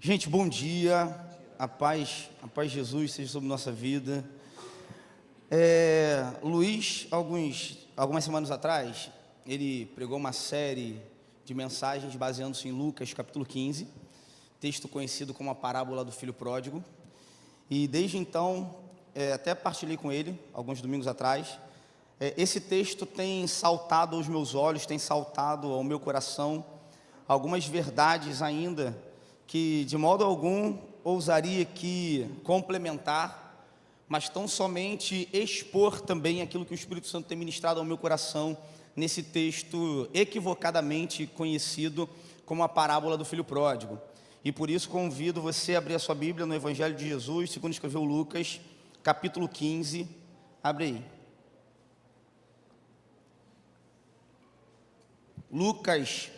Gente, bom dia, a paz de Jesus seja sobre nossa vida. Luiz, algumas semanas atrás, ele pregou uma série de mensagens baseando-se em Lucas, capítulo 15, texto conhecido como a parábola do filho pródigo. E desde então, até partilhei com ele, alguns domingos atrás, esse texto tem saltado aos meus olhos, tem saltado ao meu coração, algumas verdades ainda que de modo algum ousaria aqui complementar, mas tão somente expor também aquilo que o Espírito Santo tem ministrado ao meu coração nesse texto equivocadamente conhecido como a parábola do filho pródigo. E por isso convido você a abrir a sua Bíblia no Evangelho de Jesus, segundo escreveu Lucas, capítulo 15, abre aí. Lucas,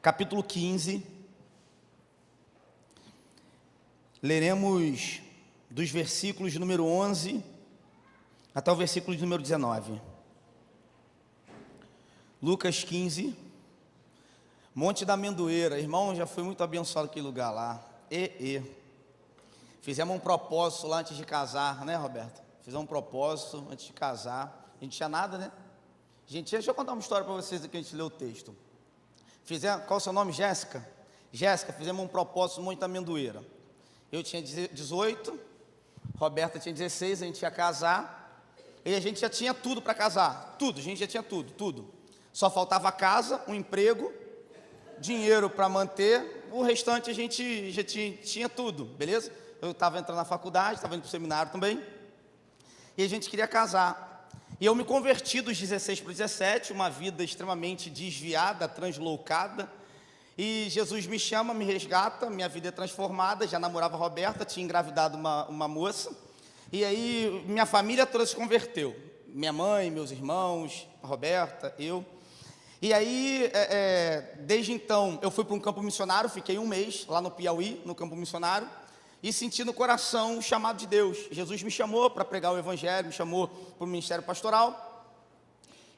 capítulo 15, leremos dos versículos de número 11 até o versículo de número 19. Lucas 15, Monte da Amendoeira. Irmão, já fui muito abençoado aquele lugar lá. Fizemos um propósito lá antes de casar, né, Roberto? Fizemos um propósito antes de casar. A gente tinha nada, né? Deixa eu contar uma história para vocês aqui, a gente leu o texto. Qual o seu nome? Jéssica? Jéssica, fizemos um propósito no Monte da Amendoeira. Eu tinha 18, Roberta tinha 16, a gente ia casar, e a gente já tinha tudo para casar, tudo, a gente já tinha tudo. Só faltava casa, um emprego, dinheiro para manter, o restante a gente já tinha tudo, beleza? Eu estava entrando na faculdade, estava indo para o seminário também, e a gente queria casar. E eu me converti dos 16 para os 17, uma vida extremamente desviada, translocada. E Jesus me chama, me resgata, minha vida é transformada, já namorava a Roberta, tinha engravidado uma moça, e aí minha família toda se converteu, minha mãe, meus irmãos, a Roberta, eu. E aí, desde então, eu fui para um campo missionário, fiquei um mês lá no Piauí, no campo missionário, e senti no coração o chamado de Deus. Jesus me chamou para pregar o Evangelho, me chamou para o ministério pastoral,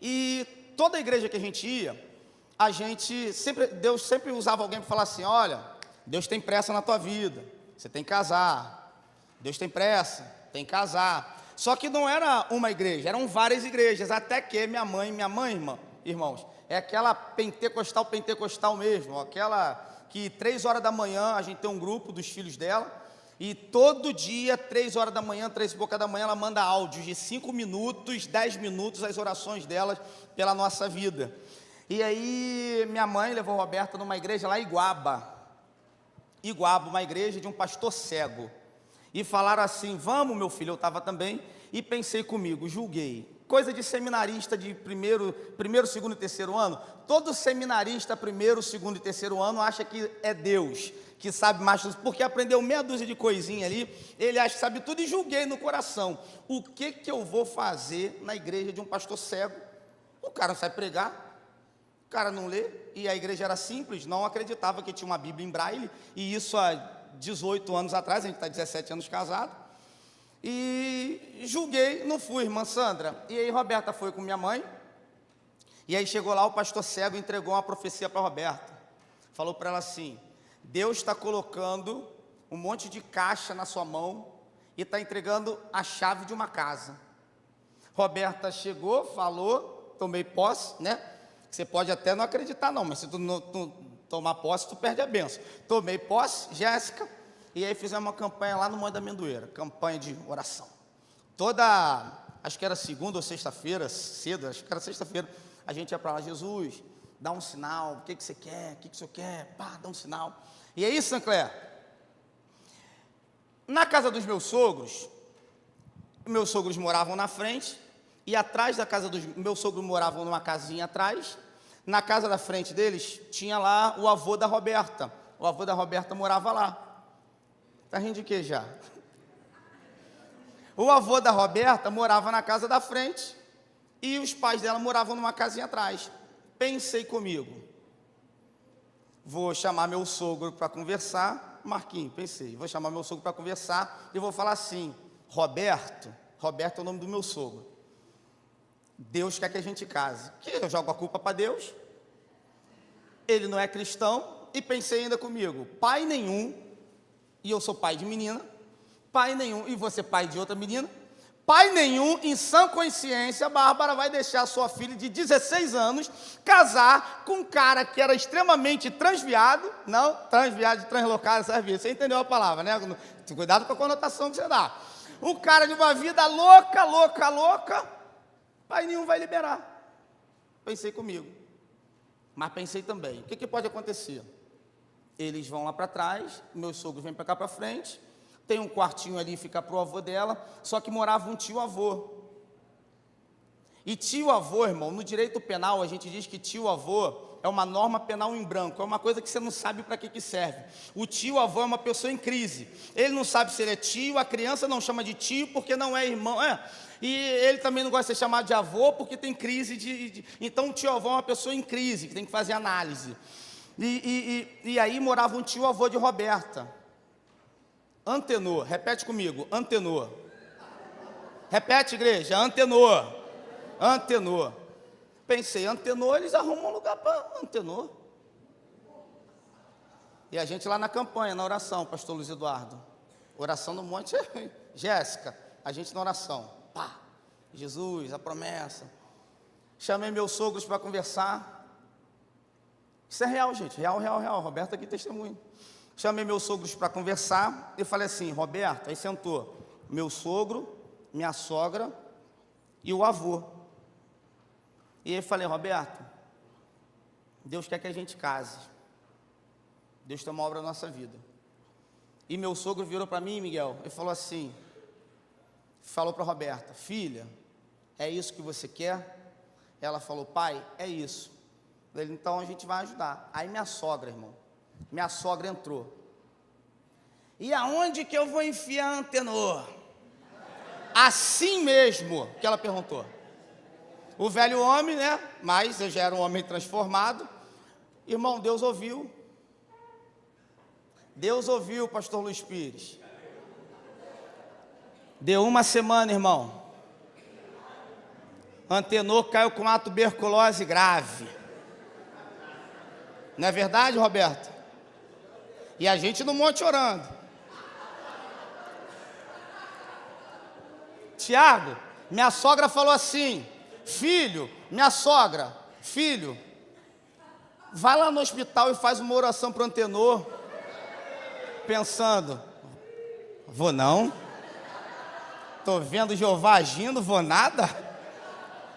e toda a igreja que a gente ia, Deus sempre usava alguém para falar assim: olha, Deus tem pressa na tua vida, você tem que casar. Deus tem pressa, tem que casar. Só que não era uma igreja, eram várias igrejas, até que minha mãe, irmãos, é aquela pentecostal mesmo, aquela que 3 horas da manhã, a gente tem um grupo dos filhos dela, e todo dia, 3 horas da manhã, 3 e pouca da manhã, ela manda áudios de 5 minutos, 10 minutos, as orações delas pela nossa vida. E aí minha mãe levou a Roberta numa igreja lá em Iguaba, uma igreja de um pastor cego, e falaram assim: vamos, meu filho. Eu estava também, e pensei comigo, julguei, coisa de seminarista de primeiro, segundo e terceiro ano. Todo seminarista, primeiro, segundo e terceiro ano, acha que é Deus, que sabe mais tudo, porque aprendeu meia dúzia de coisinha ali, ele acha que sabe tudo, e julguei no coração: o que eu vou fazer na igreja de um pastor cego? O cara não sabe pregar, o cara não lê, e a igreja era simples, não acreditava que tinha uma Bíblia em braille, e isso há 18 anos atrás, a gente está 17 anos casado, e julguei, não fui, irmã Sandra. E aí Roberta foi com minha mãe, e aí chegou lá, o pastor cego entregou uma profecia para Roberta, falou para ela assim: Deus está colocando um monte de caixa na sua mão, e está entregando a chave de uma casa. Roberta chegou, falou, tomei posse, né? Você pode até não acreditar não, mas se tu não tomar posse, tu perde a bênção. Tomei posse, Jéssica, e aí fizemos uma campanha lá no Monte da Amendoeira, campanha de oração. Acho que era segunda ou sexta-feira, cedo, acho que era sexta-feira, a gente ia para lá: Jesus, dá um sinal, o que você quer, o que o senhor quer, pá, dá um sinal. E aí, Sancler, na casa dos meus sogros moravam na frente, e atrás da casa dos meus sogros moravam numa casinha atrás. Na casa da frente deles tinha lá o avô da Roberta. O avô da Roberta morava lá. Tá rindo de quê já? O avô da Roberta morava na casa da frente, e os pais dela moravam numa casinha atrás. Pensei comigo: vou chamar meu sogro para conversar. Marquinhos, vou chamar meu sogro para conversar, e vou falar assim: Roberto é o nome do meu sogro, Deus quer que a gente case. Que eu jogo a culpa para Deus, ele não é cristão, e pensei ainda comigo, pai nenhum, e eu sou pai de menina, pai nenhum, e você pai de outra menina, pai nenhum, em sã consciência, a Bárbara vai deixar sua filha de 16 anos casar com um cara que era extremamente transviado, não, transviado, translocado, sabe? Você entendeu a palavra, né? Cuidado com a conotação que você dá. Um cara de uma vida louca, louca, louca, pai nenhum vai liberar. Pensei comigo, mas pensei também, o que pode acontecer? Eles vão lá para trás, meus sogros vêm para cá para frente, tem um quartinho ali, fica para o avô dela, só que morava um tio-avô. E tio-avô, irmão, no direito penal, a gente diz que tio-avô é uma norma penal em branco, é uma coisa que você não sabe para que serve. O tio-avô é uma pessoa em crise, ele não sabe se ele é tio, a criança não chama de tio porque não é irmão, e ele também não gosta de ser chamado de avô porque tem crise então o tio-avô é uma pessoa em crise, que tem que fazer análise. E aí morava um tio-avô de Roberta, Antenor, repete comigo, Antenor. Repete, igreja, Antenor. Antenor. Pensei, Antenor, eles arrumam um lugar para Antenor. E a gente lá na campanha, na oração, pastor Luiz Eduardo. Oração no monte, Jéssica, a gente na oração. Pá, Jesus, a promessa. Chamei meus sogros para conversar. Isso é real, gente, real. Roberto aqui testemunho. Chamei meus sogros para conversar e falei assim, Roberto, aí sentou meu sogro, minha sogra e o avô. E aí falei, Roberto, Deus quer que a gente case. Deus tem uma obra na nossa vida. E meu sogro virou para mim, Miguel, e falou assim, falou para Roberta, filha, é isso que você quer? Ela falou, pai, é isso. Ele, então a gente vai ajudar. Aí minha sogra, irmão, minha sogra entrou. E aonde que eu vou enfiar Antenor? Assim mesmo que ela perguntou. O velho homem, né? Mas eu já era um homem transformado. Irmão, Deus ouviu. Deus ouviu, pastor Luiz Pires. Deu uma semana, irmão. Antenor caiu com uma tuberculose grave. Não é verdade, Roberto? E a gente no monte orando. Tiago, minha sogra falou assim, filho, vai lá no hospital e faz uma oração para o Antenor. Pensando, vou não, estou vendo Jeová agindo, vou nada.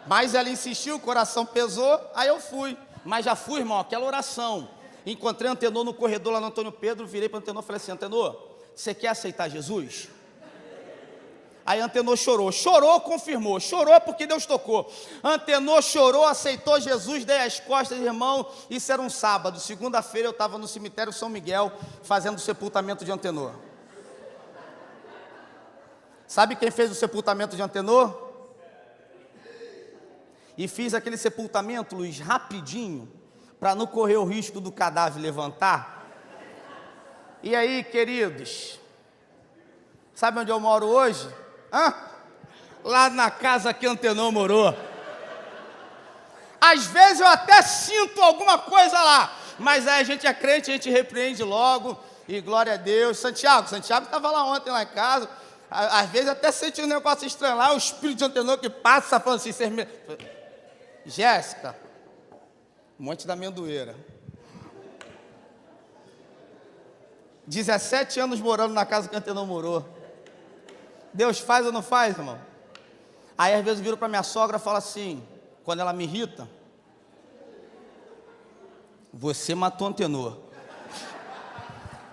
Mas ela insistiu, o coração pesou, aí eu fui. Mas já fui, irmão, aquela oração. Encontrei Antenor no corredor lá no Antônio Pedro, virei para o Antenor e falei assim, Antenor, você quer aceitar Jesus? Aí Antenor chorou, confirmou, chorou porque Deus tocou. Antenor chorou, aceitou Jesus, dei as costas, irmão, isso era um sábado, segunda-feira eu estava no cemitério São Miguel, fazendo o sepultamento de Antenor. Sabe quem fez o sepultamento de Antenor? E fiz aquele sepultamento, Luiz, rapidinho, para não correr o risco do cadáver levantar. E aí, queridos, sabe onde eu moro hoje? Lá na casa que Antenor morou. Às vezes eu até sinto alguma coisa lá, mas aí a gente é crente, a gente repreende logo, e glória a Deus. Santiago estava lá ontem, lá em casa, às vezes até senti um negócio estranho lá, o espírito de Antenor que passa, falando assim, Jéssica, Monte da Amendoeira, 17 anos morando na casa que Antenor morou. Deus faz ou não faz, irmão? Aí às vezes eu viro para minha sogra e falo assim, quando ela me irrita, você matou Antenor.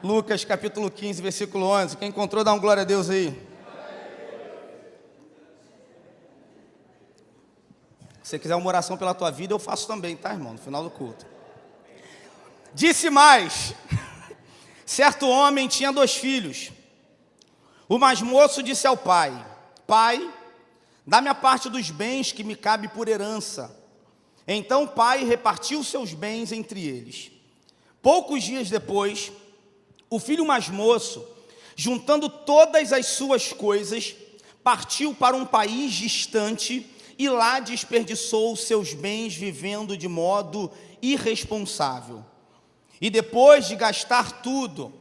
Lucas capítulo 15, versículo 11, quem encontrou dá um glória a Deus aí. Se você quiser uma oração pela tua vida, eu faço também, tá, irmão? No final do culto. Disse mais, certo homem tinha 2 filhos. O mais moço disse ao pai, pai, dá-me a parte dos bens que me cabe por herança. Então o pai repartiu seus bens entre eles. Poucos dias depois, o filho mais moço, juntando todas as suas coisas, partiu para um país distante e lá desperdiçou seus bens vivendo de modo irresponsável. E depois de gastar tudo,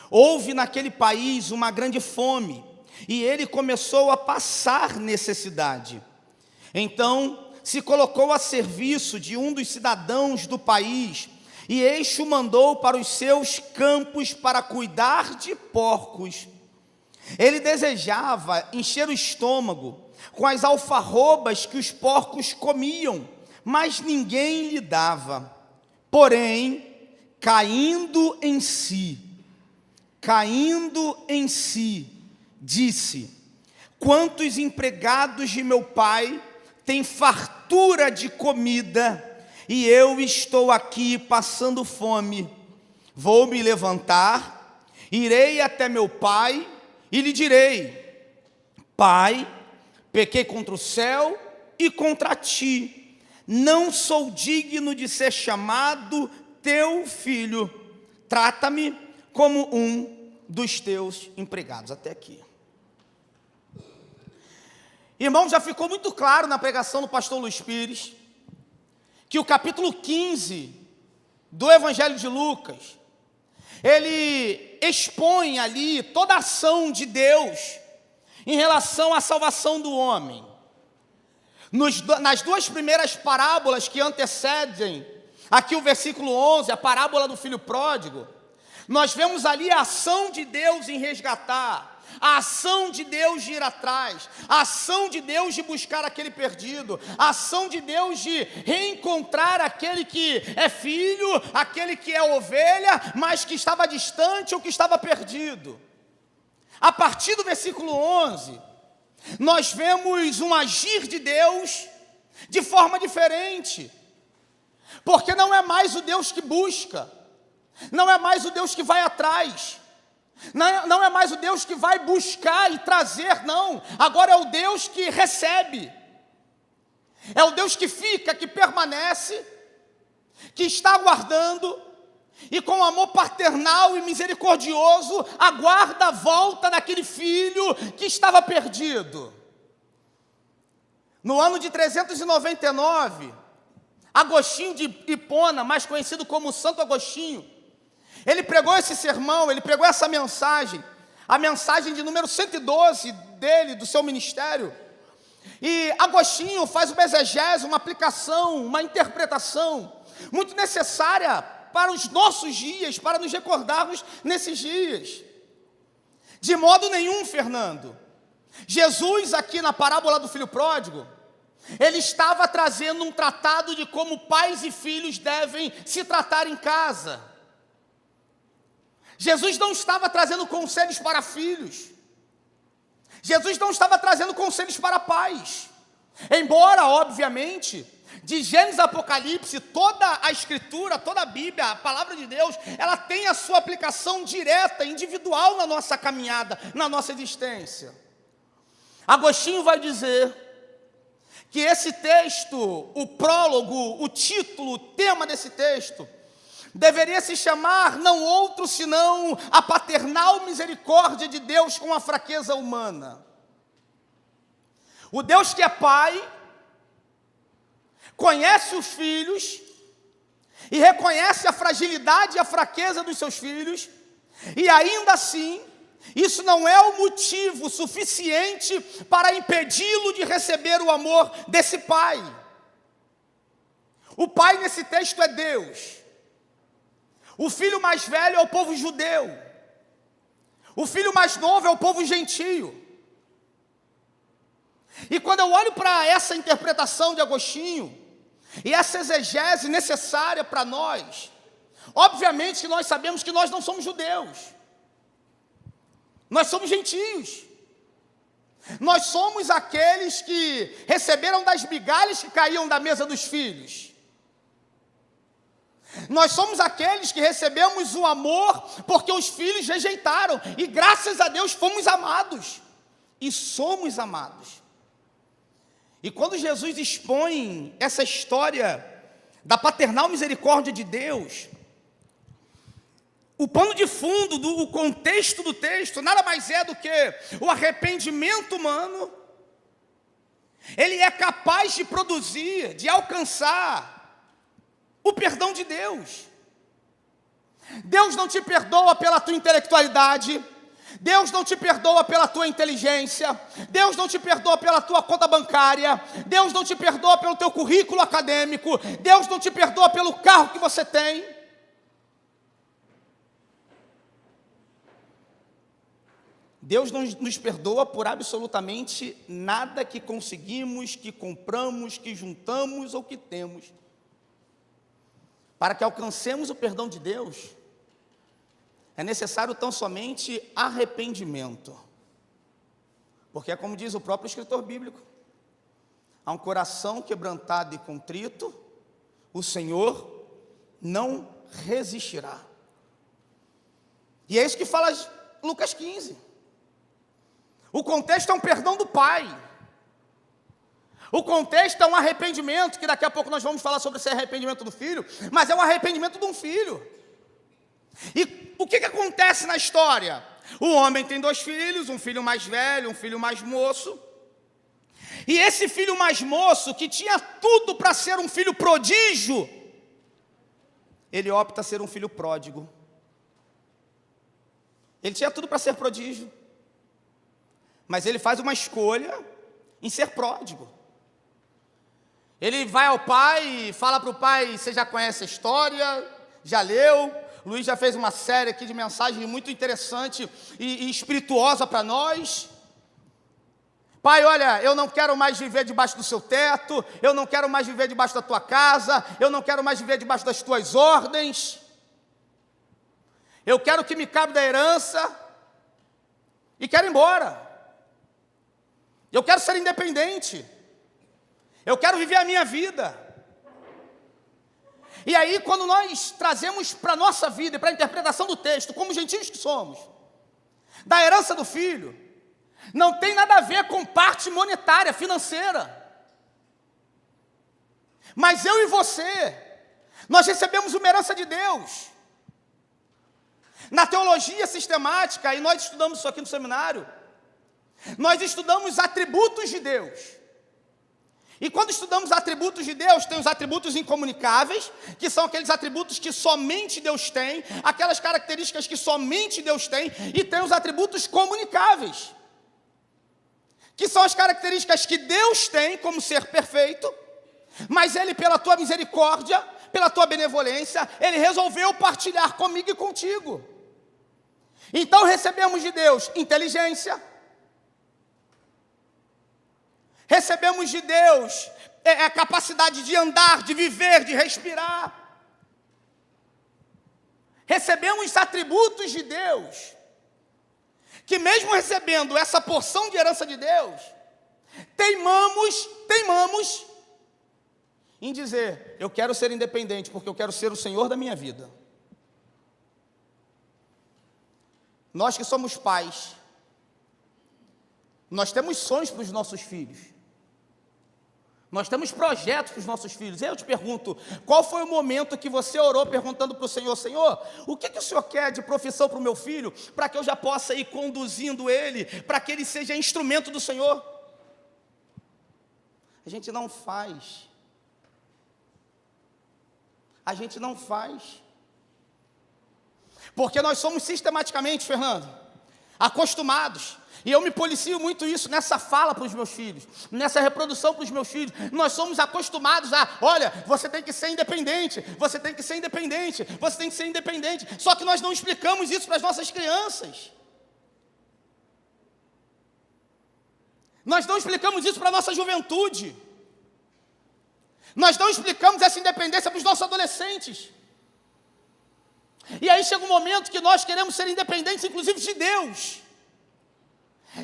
houve naquele país uma grande fome, e ele começou a passar necessidade. Então se colocou a serviço de um dos cidadãos do país, e este o mandou para os seus campos para cuidar de porcos. Ele desejava encher o estômago com as alfarrobas que os porcos comiam, mas ninguém lhe dava. Porém, caindo em si, disse: quantos empregados de meu pai têm fartura de comida, e eu estou aqui passando fome. Vou me levantar, irei até meu pai e lhe direi: Pai, pequei contra o céu e contra ti, não sou digno de ser chamado teu filho, trata-me como um dos teus empregados. Até aqui. Irmão, já ficou muito claro na pregação do pastor Luiz Pires, que o capítulo 15 do Evangelho de Lucas, ele expõe ali toda a ação de Deus em relação à salvação do homem. Nas duas primeiras parábolas que antecedem aqui o versículo 11, a parábola do filho pródigo, nós vemos ali a ação de Deus em resgatar, a ação de Deus de ir atrás, a ação de Deus de buscar aquele perdido, a ação de Deus de reencontrar aquele que é filho, aquele que é ovelha, mas que estava distante ou que estava perdido. A partir do versículo 11, nós vemos um agir de Deus de forma diferente, porque não é mais o Deus que busca, não é mais o Deus que vai atrás, não é mais o Deus que vai buscar e trazer, não. Agora é o Deus que recebe, é o Deus que fica, que permanece, que está aguardando, e com amor paternal e misericordioso, aguarda a volta daquele filho que estava perdido. No ano de 399, Agostinho de Hipona, mais conhecido como Santo Agostinho, ele pregou esse sermão, ele pregou essa mensagem, a mensagem de número 112 dele, do seu ministério. E Agostinho faz uma exegese, uma aplicação, uma interpretação muito necessária para os nossos dias, para nos recordarmos nesses dias. De modo nenhum, Fernando, Jesus aqui na parábola do filho pródigo, ele estava trazendo um tratado de como pais e filhos devem se tratar em casa. Jesus não estava trazendo conselhos para filhos, Jesus não estava trazendo conselhos para pais, embora, obviamente, de Gênesis a Apocalipse, toda a Escritura, toda a Bíblia, a Palavra de Deus, ela tem a sua aplicação direta, individual na nossa caminhada, na nossa existência. Agostinho vai dizer que esse texto, o prólogo, o título, o tema desse texto, deveria se chamar não outro senão a paternal misericórdia de Deus com a fraqueza humana. O Deus que é Pai, conhece os filhos e reconhece a fragilidade e a fraqueza dos seus filhos, e ainda assim, isso não é o motivo suficiente para impedi-lo de receber o amor desse Pai. O Pai nesse texto é Deus. O filho mais velho é o povo judeu. O filho mais novo é o povo gentio. E quando eu olho para essa interpretação de Agostinho, e essa exegese necessária para nós, obviamente que nós sabemos que nós não somos judeus. Nós somos gentios. Nós somos aqueles que receberam das migalhas que caíam da mesa dos filhos. Nós somos aqueles que recebemos o amor porque os filhos rejeitaram, e graças a Deus fomos amados, e somos amados. E quando Jesus expõe essa história da paternal misericórdia de Deus, o pano de fundo, o contexto do texto, nada mais é do que o arrependimento humano. Ele é capaz de produzir, de alcançar o perdão de Deus. Deus não te perdoa pela tua intelectualidade, Deus não te perdoa pela tua inteligência, Deus não te perdoa pela tua conta bancária, Deus não te perdoa pelo teu currículo acadêmico, Deus não te perdoa pelo carro que você tem. Deus não nos perdoa por absolutamente nada que conseguimos, que compramos, que juntamos ou que temos. Para que alcancemos o perdão de Deus, é necessário tão somente arrependimento. Porque é como diz o próprio escritor bíblico: a um coração quebrantado e contrito, o Senhor não resistirá. E é isso que fala Lucas 15. O contexto é um perdão do Pai. O contexto é um arrependimento, que daqui a pouco nós vamos falar sobre esse arrependimento do filho, mas é um arrependimento de um filho. E o que acontece na história? O homem tem 2 filhos, um filho mais velho, um filho mais moço. E esse filho mais moço, que tinha tudo para ser um filho prodígio, ele opta a ser um filho pródigo. Ele tinha tudo para ser prodígio, mas ele faz uma escolha em ser pródigo. Ele vai ao pai e fala para o pai: você já conhece a história, já leu, Luiz já fez uma série aqui de mensagens muito interessante e espirituosa para nós. Pai, olha, eu não quero mais viver debaixo do seu teto, eu não quero mais viver debaixo da tua casa, eu não quero mais viver debaixo das tuas ordens, eu quero que me cabe da herança e quero ir embora. Eu quero ser independente. Eu quero viver a minha vida. E aí, quando nós trazemos para a nossa vida e para a interpretação do texto, como gentios que somos, da herança do filho, não tem nada a ver com parte monetária, financeira. Mas eu e você, nós recebemos uma herança de Deus. Na teologia sistemática, e nós estudamos isso aqui no seminário, nós estudamos atributos de Deus. E quando estudamos atributos de Deus, tem os atributos incomunicáveis, que são aqueles atributos que somente Deus tem, aquelas características que somente Deus tem, e tem os atributos comunicáveis, que são as características que Deus tem como ser perfeito, mas Ele, pela tua misericórdia, pela tua benevolência, Ele resolveu partilhar comigo e contigo. Então recebemos de Deus inteligência, recebemos de Deus a capacidade de andar, de viver, de respirar. Recebemos atributos de Deus, que mesmo recebendo essa porção de herança de Deus, teimamos em dizer: eu quero ser independente, porque eu quero ser o Senhor da minha vida. Nós que somos pais, nós temos sonhos para os nossos filhos. Nós temos projetos para os nossos filhos. E eu te pergunto, qual foi o momento que você orou perguntando para o Senhor: Senhor, o que o Senhor quer de profissão para o meu filho, para que eu já possa ir conduzindo ele, para que ele seja instrumento do Senhor? A gente não faz. A gente não faz. Porque nós somos sistematicamente, Fernando, acostumados. E eu me policio muito isso nessa fala para os meus filhos, nessa reprodução para os meus filhos. Nós somos acostumados a: olha, você tem que ser independente, você tem que ser independente, você tem que ser independente. Só que nós não explicamos isso para as nossas crianças. Nós não explicamos isso para a nossa juventude. Nós não explicamos essa independência para os nossos adolescentes. E aí chega um momento que nós queremos ser independentes, inclusive de Deus.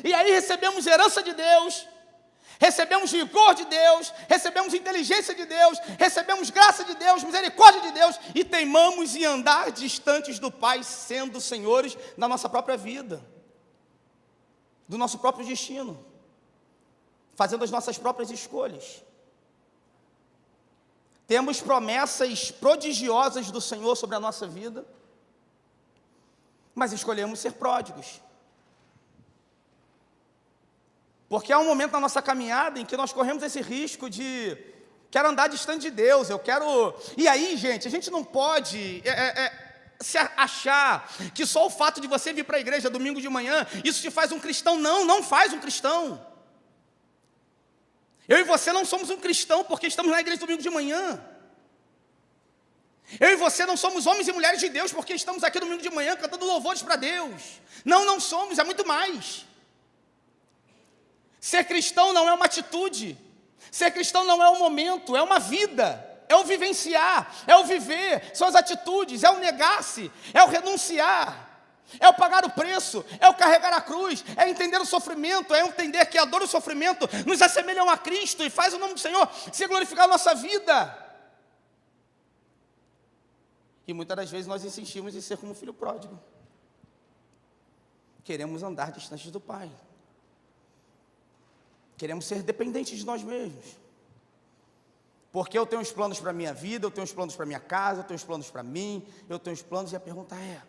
E aí recebemos herança de Deus, recebemos vigor de Deus, recebemos inteligência de Deus, recebemos graça de Deus, misericórdia de Deus, e teimamos em andar distantes do Pai, sendo senhores da nossa própria vida, do nosso próprio destino, fazendo as nossas próprias escolhas. Temos promessas prodigiosas do Senhor sobre a nossa vida, mas escolhemos ser pródigos. Porque há um momento na nossa caminhada em que nós corremos esse risco de: quero andar distante de Deus, eu quero... E aí, gente, a gente não pode se achar que só o fato de você vir para a igreja domingo de manhã, isso te faz um cristão. Não, não faz um cristão. Eu e você não somos um cristão porque estamos na igreja domingo de manhã. Eu e você não somos homens e mulheres de Deus porque estamos aqui domingo de manhã cantando louvores para Deus. Não, não somos, é muito mais. Ser cristão não é uma atitude. Ser cristão não é um momento, é uma vida. É o vivenciar, é o viver, são as atitudes, é o negar-se, é o renunciar, é o pagar o preço, é o carregar a cruz, é entender o sofrimento, é entender que a dor e o sofrimento nos assemelham a Cristo e faz o nome do Senhor se glorificar na nossa vida. E muitas das vezes nós insistimos em ser como o filho pródigo. Queremos andar distantes do Pai. Queremos ser dependentes de nós mesmos. Porque eu tenho os planos para a minha vida, eu tenho os planos para a minha casa, eu tenho os planos para mim, eu tenho os planos, e a pergunta é,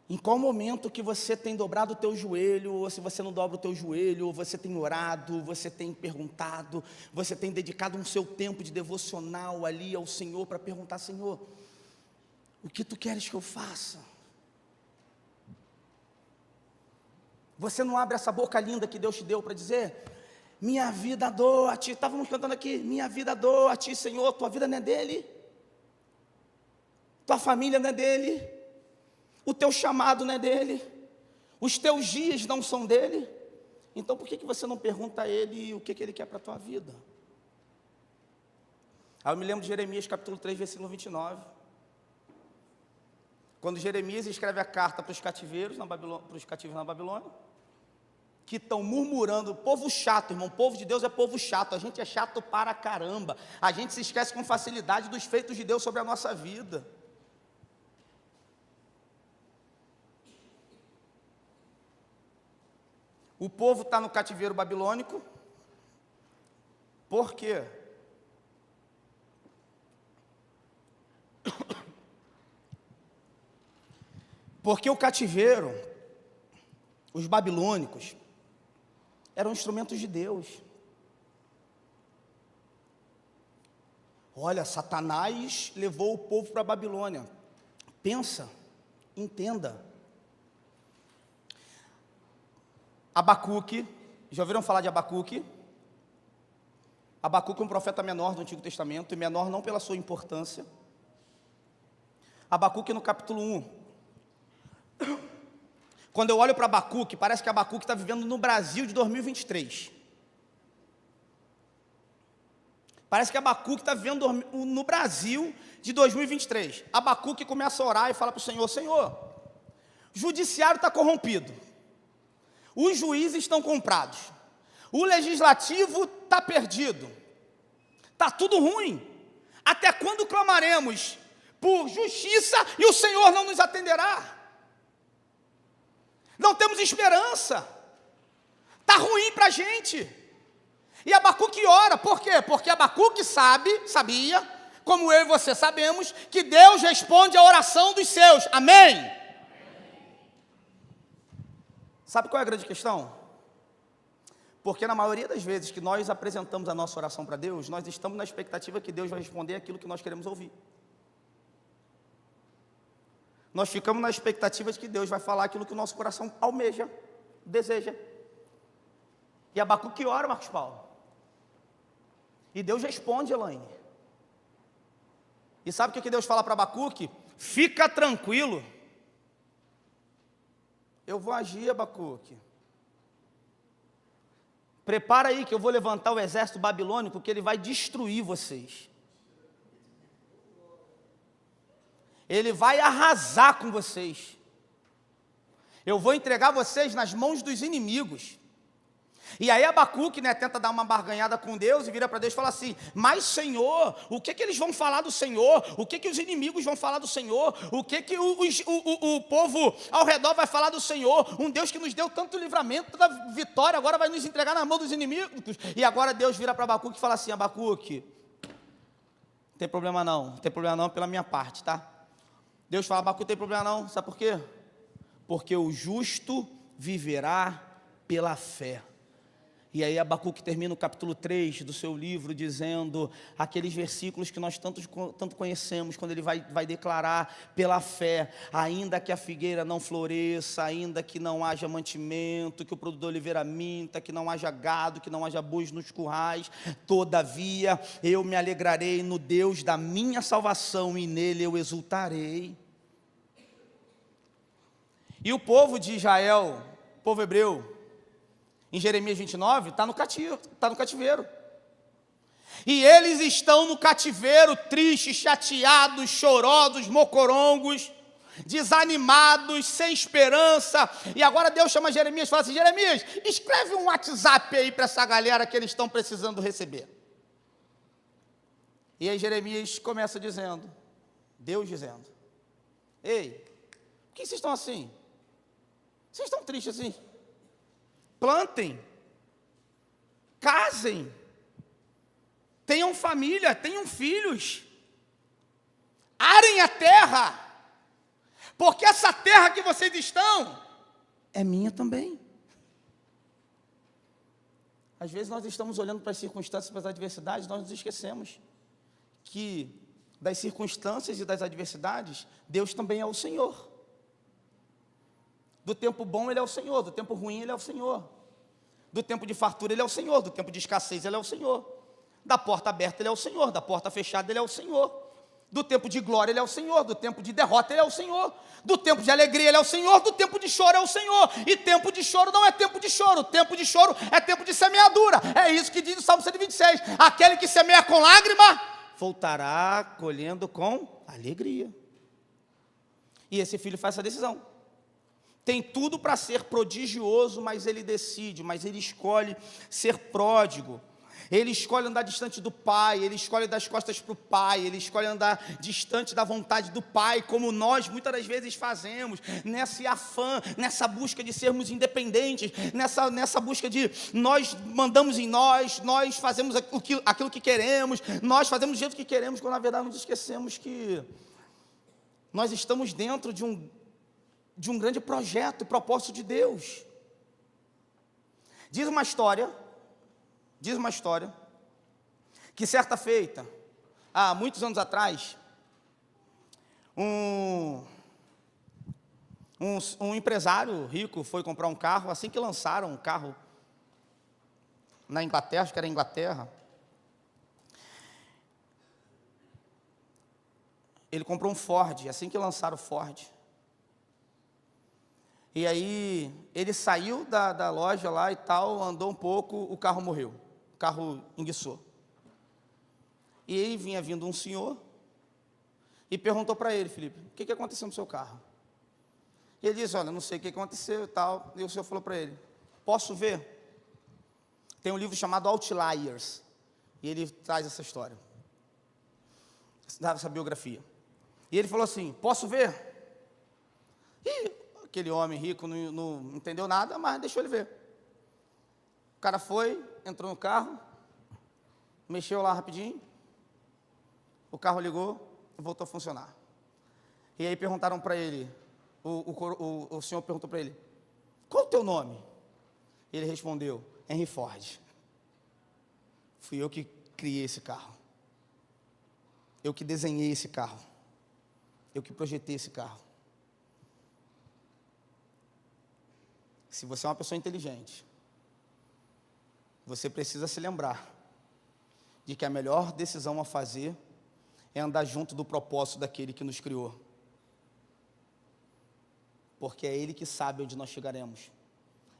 em qual momento que você tem dobrado o teu joelho, ou se você não dobra o teu joelho, ou você tem orado, você tem perguntado, você tem dedicado um seu tempo de devocional ali ao Senhor, para perguntar, Senhor, o que tu queres que eu faça? Você não abre essa boca linda que Deus te deu para dizer, minha vida dou a ti, estávamos cantando aqui, minha vida dou a ti, Senhor, tua vida não é dele, tua família não é dele, o teu chamado não é dele, os teus dias não são dele, então por que você não pergunta a ele o que ele quer para a tua vida? Aí eu me lembro de Jeremias capítulo 3, versículo 29, quando Jeremias escreve a carta para os cativeiros na Babilônia, que estão murmurando, povo chato, irmão, povo de Deus é povo chato, a gente é chato para caramba, a gente se esquece com facilidade dos feitos de Deus sobre a nossa vida. O povo está no cativeiro babilônico, por quê? Porque o cativeiro, os babilônicos, eram instrumentos de Deus. Olha, Satanás levou o povo para a Babilônia. Pensa, entenda. Abacuque, já ouviram falar de Abacuque? Abacuque é um profeta menor do Antigo Testamento, e menor não pela sua importância. Abacuque no capítulo 1. Quando eu olho para Abacuque, parece que Abacuque está vivendo no Brasil de 2023. Parece que Abacuque está vivendo no Brasil de 2023. Abacuque começa a orar e fala para o Senhor, Senhor, o judiciário está corrompido, os juízes estão comprados, o legislativo está perdido, está tudo ruim, até quando clamaremos por justiça e o Senhor não nos atenderá? Não temos esperança, está ruim para a gente. E Abacuque ora, por quê? Porque Abacuque sabia, como eu e você sabemos, que Deus responde a oração dos seus, amém? Sabe qual é a grande questão? Porque na maioria das vezes que nós apresentamos a nossa oração para Deus, nós estamos na expectativa que Deus vai responder aquilo que nós queremos ouvir. Nós ficamos na expectativa de que Deus vai falar aquilo que o nosso coração almeja, deseja. E Abacuque ora, Marcos Paulo. E Deus responde, Elaine. E sabe o que Deus fala para Abacuque? Fica tranquilo. Eu vou agir, Abacuque. Prepara aí que eu vou levantar o exército babilônico, que ele vai destruir vocês. Ele vai arrasar com vocês. Eu vou entregar vocês nas mãos dos inimigos. E aí Abacuque, tenta dar uma barganhada com Deus e vira para Deus e fala assim, mas Senhor, o que eles vão falar do Senhor? O que os inimigos vão falar do Senhor? O que o povo ao redor vai falar do Senhor? Um Deus que nos deu tanto livramento, tanta vitória, agora vai nos entregar na mão dos inimigos. E agora Deus vira para Abacuque e fala assim, Abacuque, não tem problema não pela minha parte, tá? Deus fala, Abacuque, não tem problema não, sabe por quê? Porque o justo viverá pela fé. E aí Abacuque termina o capítulo 3 do seu livro dizendo aqueles versículos que nós tanto conhecemos, quando ele vai declarar pela fé: ainda que a figueira não floresça, ainda que não haja mantimento, que o produto da oliveira minta, que não haja gado, que não haja bois nos currais, todavia eu me alegrarei no Deus da minha salvação e nele eu exultarei. E o povo de Israel, o povo hebreu, em Jeremias 29, está no cativeiro. E eles estão no cativeiro, tristes, chateados, chorosos, mocorongos, desanimados, sem esperança. E agora Deus chama Jeremias e fala assim: Jeremias, escreve um WhatsApp aí para essa galera que eles estão precisando receber. E aí Jeremias começa dizendo, Deus dizendo: ei, por que vocês estão assim? Vocês estão tristes assim? Plantem, casem, tenham família, tenham filhos, arem a terra, porque essa terra que vocês estão é minha também. Às vezes nós estamos olhando para as circunstâncias, para as adversidades, nós nos esquecemos que das circunstâncias e das adversidades, Deus também é o Senhor. Do tempo bom Ele é o Senhor, do tempo ruim Ele é o Senhor, do tempo de fartura Ele é o Senhor, do tempo de escassez Ele é o Senhor, da porta aberta Ele é o Senhor, da porta fechada Ele é o Senhor, do tempo de glória Ele é o Senhor, do tempo de derrota Ele é o Senhor, do tempo de alegria Ele é o Senhor, do tempo de choro é o Senhor. E tempo de choro não é tempo de choro, tempo de choro é tempo de semeadura. É isso que diz o Salmo 126, aquele que semeia com lágrima voltará colhendo com alegria. E esse filho faz essa decisão. Tem tudo para ser prodigioso, mas ele decide, mas ele escolhe ser pródigo. Ele escolhe andar distante do pai, ele escolhe dar as costas para o pai, ele escolhe andar distante da vontade do pai, como nós muitas das vezes fazemos, nesse afã, nessa busca de sermos independentes, nessa busca de nós mandamos em nós fazemos aquilo que queremos, nós fazemos do jeito que queremos, quando na verdade nos esquecemos que nós estamos dentro de um grande projeto e propósito de Deus. Diz uma história que certa feita, há muitos anos atrás, um empresário rico foi comprar um carro, assim que lançaram um carro na Inglaterra, acho que era Inglaterra, ele comprou um Ford, assim que lançaram o Ford. E aí, ele saiu da loja lá e tal, andou um pouco, o carro morreu, o carro enguiçou. E aí vinha vindo um senhor e perguntou para ele: Felipe, o que aconteceu no seu carro? E ele disse: olha, não sei o que aconteceu e tal. E o senhor falou para ele: posso ver? Tem um livro chamado Outliers, e ele traz essa história, essa biografia. E ele falou assim: posso ver? E aquele homem rico não entendeu nada, mas deixou ele ver. O cara foi, entrou no carro, mexeu lá rapidinho, o carro ligou e voltou a funcionar. E aí perguntaram para ele, o senhor perguntou para ele: qual o teu nome? Ele respondeu: Henry Ford. Fui eu que criei esse carro, eu que desenhei esse carro, eu que projetei esse carro. Se você é uma pessoa inteligente, você precisa se lembrar de que a melhor decisão a fazer é andar junto do propósito daquele que nos criou. Porque é Ele que sabe onde nós chegaremos.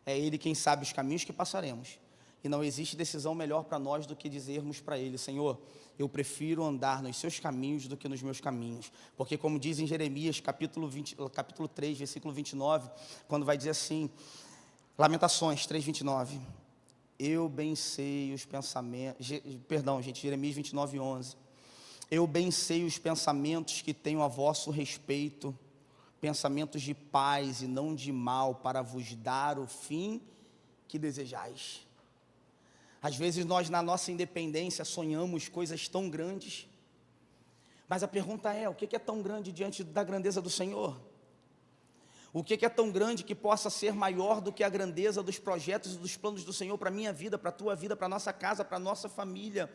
É Ele quem sabe os caminhos que passaremos. E não existe decisão melhor para nós do que dizermos para Ele: Senhor, eu prefiro andar nos seus caminhos do que nos meus caminhos. Porque como diz em Jeremias, capítulo 3, versículo 29, quando vai dizer assim, Lamentações 3, 29, eu bem sei os pensamentos, Jeremias 29, 11, eu bem sei os pensamentos que tenho a vosso respeito, pensamentos de paz e não de mal, para vos dar o fim que desejais. Às vezes nós, na nossa independência, sonhamos coisas tão grandes, mas a pergunta é: o que é tão grande diante da grandeza do Senhor? O que é tão grande que possa ser maior do que a grandeza dos projetos e dos planos do Senhor para a minha vida, para a tua vida, para a nossa casa, para a nossa família,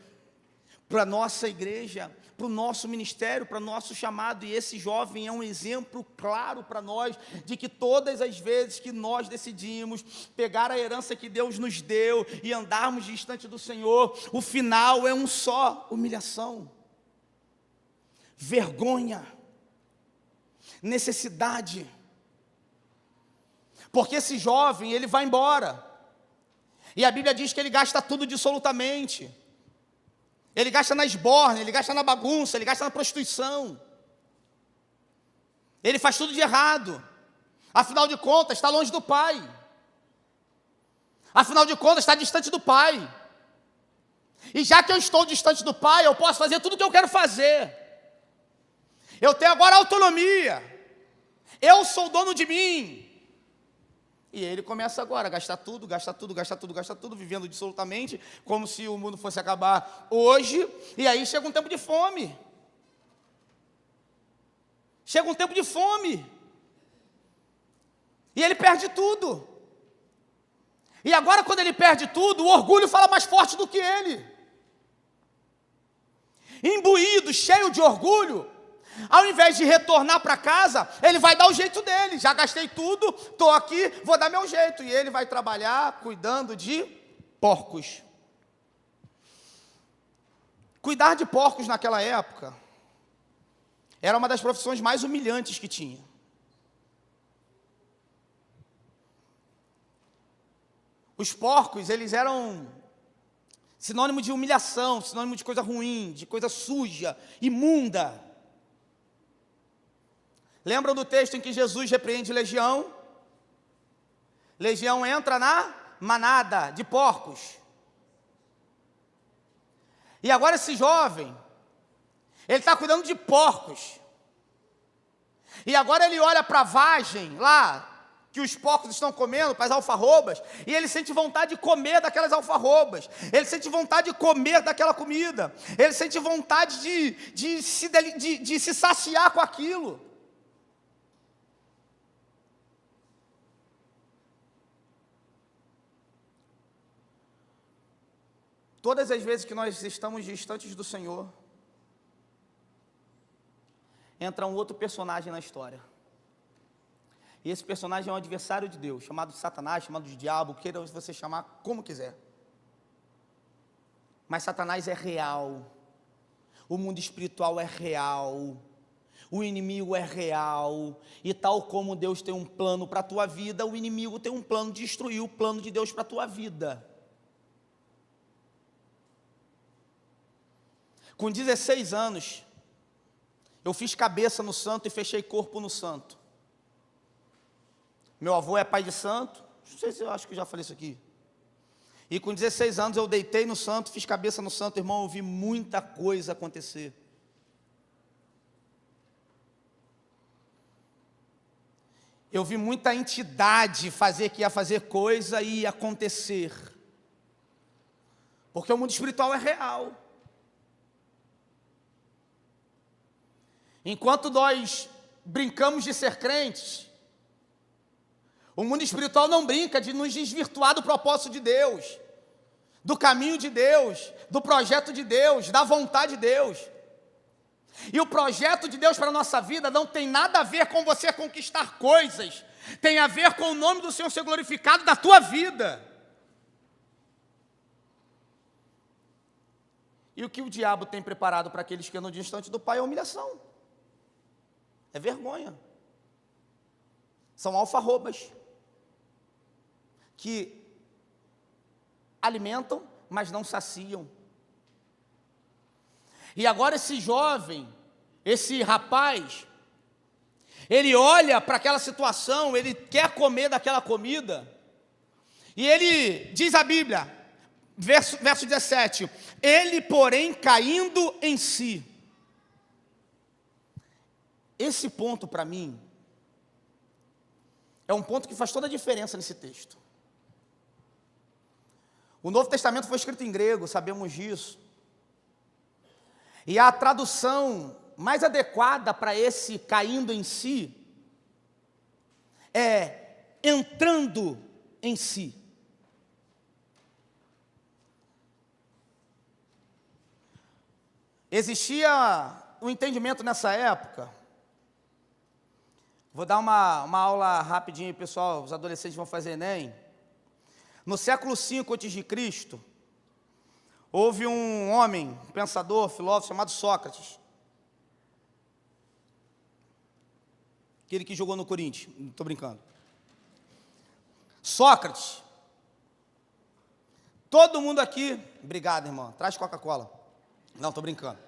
para a nossa igreja, para o nosso ministério, para o nosso chamado. E esse jovem é um exemplo claro para nós, de que todas as vezes que nós decidimos pegar a herança que Deus nos deu e andarmos distante do Senhor, o final é um só: humilhação, vergonha, necessidade. Porque esse jovem, ele vai embora, e a Bíblia diz que ele gasta tudo dissolutamente. Ele gasta na esbórnia, ele gasta na bagunça, ele gasta na prostituição. Ele faz tudo de errado. Afinal de contas, está longe do Pai. Afinal de contas, está distante do Pai. E já que eu estou distante do Pai, eu posso fazer tudo o que eu quero fazer. Eu tenho agora autonomia. Eu sou dono de mim. E ele começa agora a gastar tudo, vivendo dissolutamente, como se o mundo fosse acabar hoje. E aí chega um tempo de fome. E ele perde tudo. E agora, quando ele perde tudo, o orgulho fala mais forte do que ele. Imbuído, cheio de orgulho, ao invés de retornar para casa, ele vai dar o jeito dele. Já gastei tudo, estou aqui, vou dar meu jeito. E ele vai trabalhar cuidando de porcos. Cuidar de porcos naquela época era uma das profissões mais humilhantes que tinha. Os porcos, eles eram sinônimo de humilhação, sinônimo de coisa ruim, de coisa suja, imunda. Lembram do texto em que Jesus repreende Legião? Legião entra na manada de porcos. E agora esse jovem, ele está cuidando de porcos. E agora ele olha para a vagem lá, que os porcos estão comendo, para as alfarrobas, e ele sente vontade de comer daquelas alfarrobas. Ele sente vontade de comer daquela comida. Ele sente vontade de se saciar com aquilo. Todas as vezes que nós estamos distantes do Senhor, entra um outro personagem na história. E esse personagem é um adversário de Deus, chamado de Satanás, chamado de diabo, queira você chamar como quiser. Mas Satanás é real. O mundo espiritual é real. O inimigo é real. E tal como Deus tem um plano para a tua vida, o inimigo tem um plano de destruir o plano de Deus para a tua vida. Com 16 anos, eu fiz cabeça no santo e fechei corpo no santo. Meu avô é pai de santo, não sei se eu acho que já falei isso aqui. E com 16 anos eu deitei no santo, fiz cabeça no santo, irmão, eu vi muita coisa acontecer. Eu vi muita entidade fazer que ia fazer coisa e ia acontecer. Porque o mundo espiritual é real. Enquanto nós brincamos de ser crentes, o mundo espiritual não brinca de nos desvirtuar do propósito de Deus, do caminho de Deus, do projeto de Deus, da vontade de Deus. E o projeto de Deus para a nossa vida não tem nada a ver com você conquistar coisas, tem a ver com o nome do Senhor ser glorificado na tua vida. E o que o diabo tem preparado para aqueles que andam distante do Pai é humilhação. É vergonha. São alfarrobas que alimentam, mas não saciam. E agora esse jovem, esse rapaz, ele olha para aquela situação, ele quer comer daquela comida, e ele diz a Bíblia, verso 17, ele porém caindo em si. Esse ponto para mim é um ponto que faz toda a diferença nesse texto. O Novo Testamento foi escrito em grego, sabemos disso. E a tradução mais adequada para esse caindo em si entrando em si. Existia um entendimento nessa época. Vou dar uma aula rapidinho, pessoal, os adolescentes vão fazer Enem. No século V a.C., houve um homem, um pensador, filósofo, chamado Sócrates. Aquele que jogou no Corinthians, não estou brincando. Sócrates. Todo mundo aqui, obrigado, irmão, traz Coca-Cola. Não, estou brincando.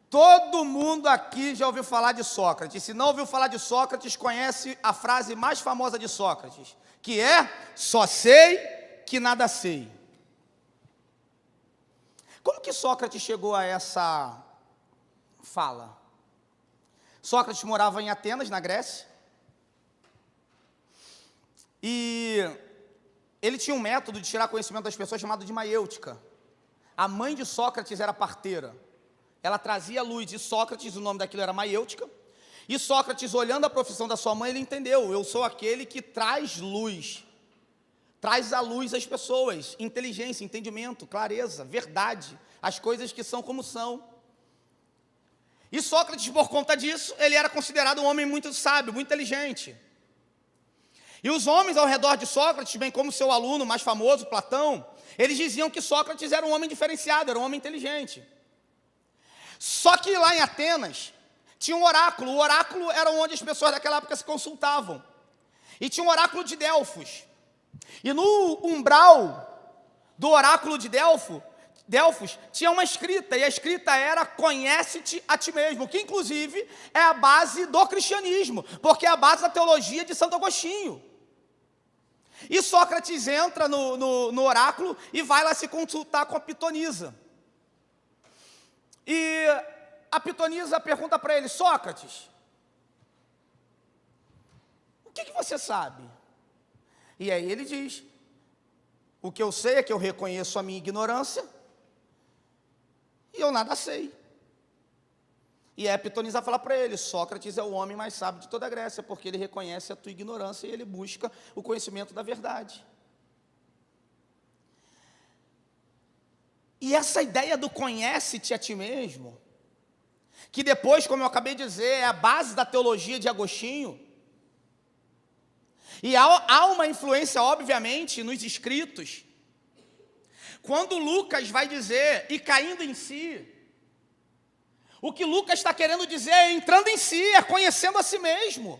Todo mundo aqui já ouviu falar de Sócrates. Se não ouviu falar de Sócrates, conhece a frase mais famosa de Sócrates, que é: só sei que nada sei. Como que Sócrates chegou a essa fala? Sócrates morava em Atenas, na Grécia, e ele tinha um método de tirar conhecimento das pessoas chamado de maiêutica. A mãe de Sócrates era parteira. Ela trazia luz, e Sócrates, o nome daquilo era maiêutica, e Sócrates, olhando a profissão da sua mãe, ele entendeu: eu sou aquele que traz luz, traz à luz as pessoas, inteligência, entendimento, clareza, verdade, as coisas que são como são. E Sócrates, por conta disso, ele era considerado um homem muito sábio, muito inteligente. E os homens ao redor de Sócrates, bem como seu aluno mais famoso, Platão, eles diziam que Sócrates era um homem diferenciado, era um homem inteligente. Só que lá em Atenas tinha um oráculo. O oráculo era onde as pessoas daquela época se consultavam. E tinha um oráculo de Delfos. E no umbral do oráculo de Delfos tinha uma escrita, e a escrita era: conhece-te a ti mesmo, que inclusive é a base do cristianismo, porque é a base da teologia de Santo Agostinho. E Sócrates entra no oráculo e vai lá se consultar com a pitonisa. E a pitonisa pergunta para ele: Sócrates, o que você sabe? E aí ele diz: o que eu sei é que eu reconheço a minha ignorância e eu nada sei. E aí a pitonisa fala para ele: Sócrates é o homem mais sábio de toda a Grécia, porque ele reconhece a tua ignorância e ele busca o conhecimento da verdade. E essa ideia do conhece-te a ti mesmo, que depois, como eu acabei de dizer, é a base da teologia de Agostinho, e há uma influência, obviamente, nos escritos. Quando Lucas vai dizer, e caindo em si, o que Lucas está querendo dizer é entrando em si, é conhecendo a si mesmo.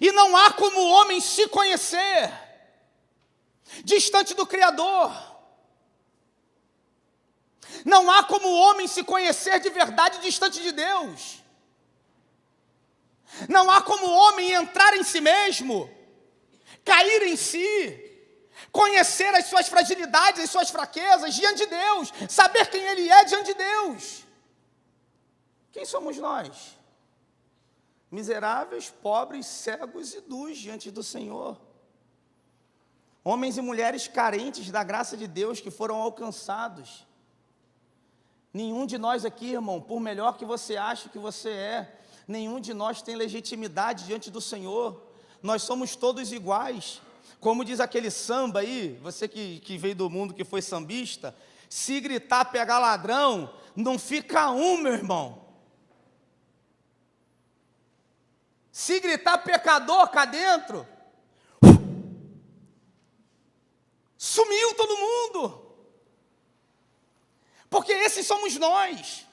E não há como o homem se conhecer distante do Criador. Não há como o homem se conhecer de verdade distante de Deus. Não há como o homem entrar em si mesmo, cair em si, conhecer as suas fragilidades, as suas fraquezas diante de Deus, saber quem Ele é diante de Deus. Quem somos nós? Miseráveis, pobres, cegos e nus diante do Senhor. Homens e mulheres carentes da graça de Deus que foram alcançados. Nenhum de nós aqui, irmão, por melhor que você ache que você é, nenhum de nós tem legitimidade diante do Senhor. Nós somos todos iguais. Como diz aquele samba aí, você que veio do mundo, que foi sambista: se gritar pegar ladrão, não fica um, meu irmão. Se gritar pecador cá dentro, sumiu todo mundo. Porque esses somos nós.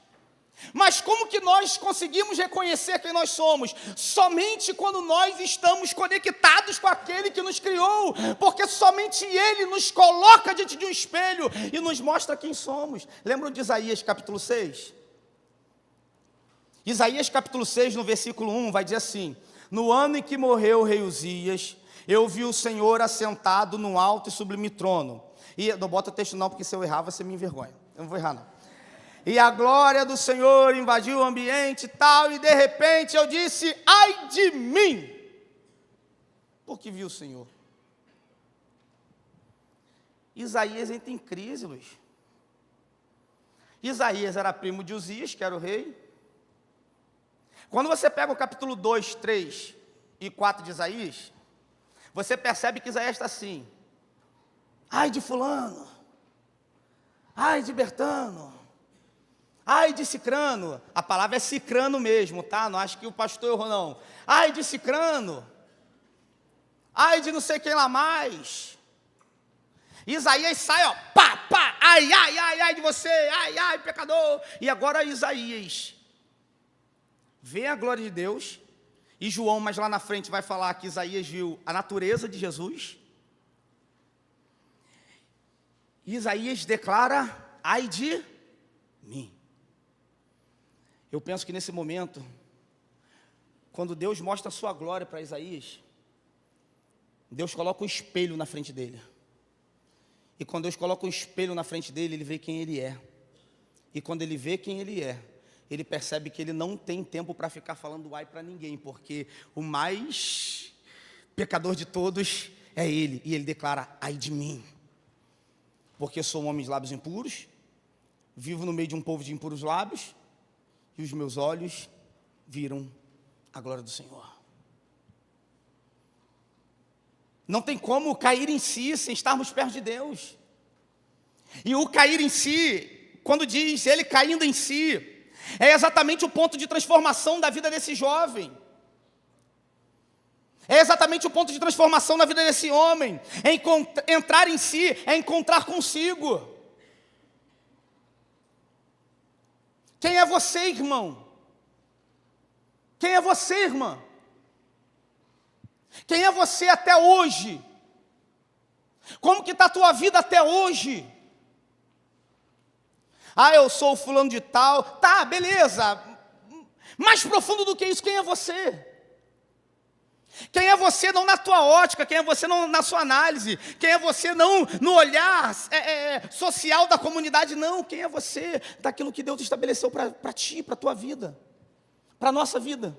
Mas como que nós conseguimos reconhecer quem nós somos? Somente quando nós estamos conectados com aquele que nos criou, porque somente Ele nos coloca diante de um espelho e nos mostra quem somos. Lembram de Isaías capítulo 6? Isaías capítulo 6, no versículo 1, vai dizer assim: no ano em que morreu o rei Uzias, eu vi o Senhor assentado num alto e sublime trono. E não bota o texto não, porque se eu errar, você me envergonha. Eu não vou errar não. E a glória do Senhor invadiu o ambiente e tal, e de repente eu disse: ai de mim, porque vi o Senhor. Isaías entra em crise, Luiz. Isaías era primo de Uzias, que era o rei. Quando você pega o capítulo 2, 3 e 4 de Isaías, você percebe que Isaías está assim: ai de fulano, ai de Bertano, ai de Cicrano. A palavra é Cicrano mesmo, tá? Não acho que o pastor errou, não. Ai de Cicrano, ai de não sei quem lá mais. Isaías sai, ó, pá, pá, ai, ai, ai, ai de você, ai, ai, pecador. E agora Isaías vê a glória de Deus, e João, mais lá na frente, vai falar que Isaías viu a natureza de Jesus. E Isaías declara: ai de mim. Eu penso que nesse momento, quando Deus mostra a sua glória para Isaías, Deus coloca um espelho na frente dele. E quando Deus coloca um espelho na frente dele, ele vê quem ele é. E quando ele vê quem ele é, ele percebe que ele não tem tempo para ficar falando ai para ninguém, porque o mais pecador de todos é ele. E ele declara: ai de mim, porque sou um homem de lábios impuros, vivo no meio de um povo de impuros lábios, e os meus olhos viram a glória do Senhor. Não tem como cair em si sem estarmos perto de Deus. E o cair em si, quando diz ele caindo em si, é exatamente o ponto de transformação da vida desse jovem. É exatamente o ponto de transformação na vida desse homem. É entrar em si, é encontrar consigo. Quem é você, irmão? Quem é você, irmã? Quem é você até hoje? Como que está a tua vida até hoje? Ah, eu sou o fulano de tal. Tá, beleza. Mais profundo do que isso, quem é você? Quem é você não na tua ótica, quem é você não na sua análise, quem é você não no olhar social da comunidade, não. Quem é você daquilo que Deus estabeleceu para ti, para a tua vida, para a nossa vida,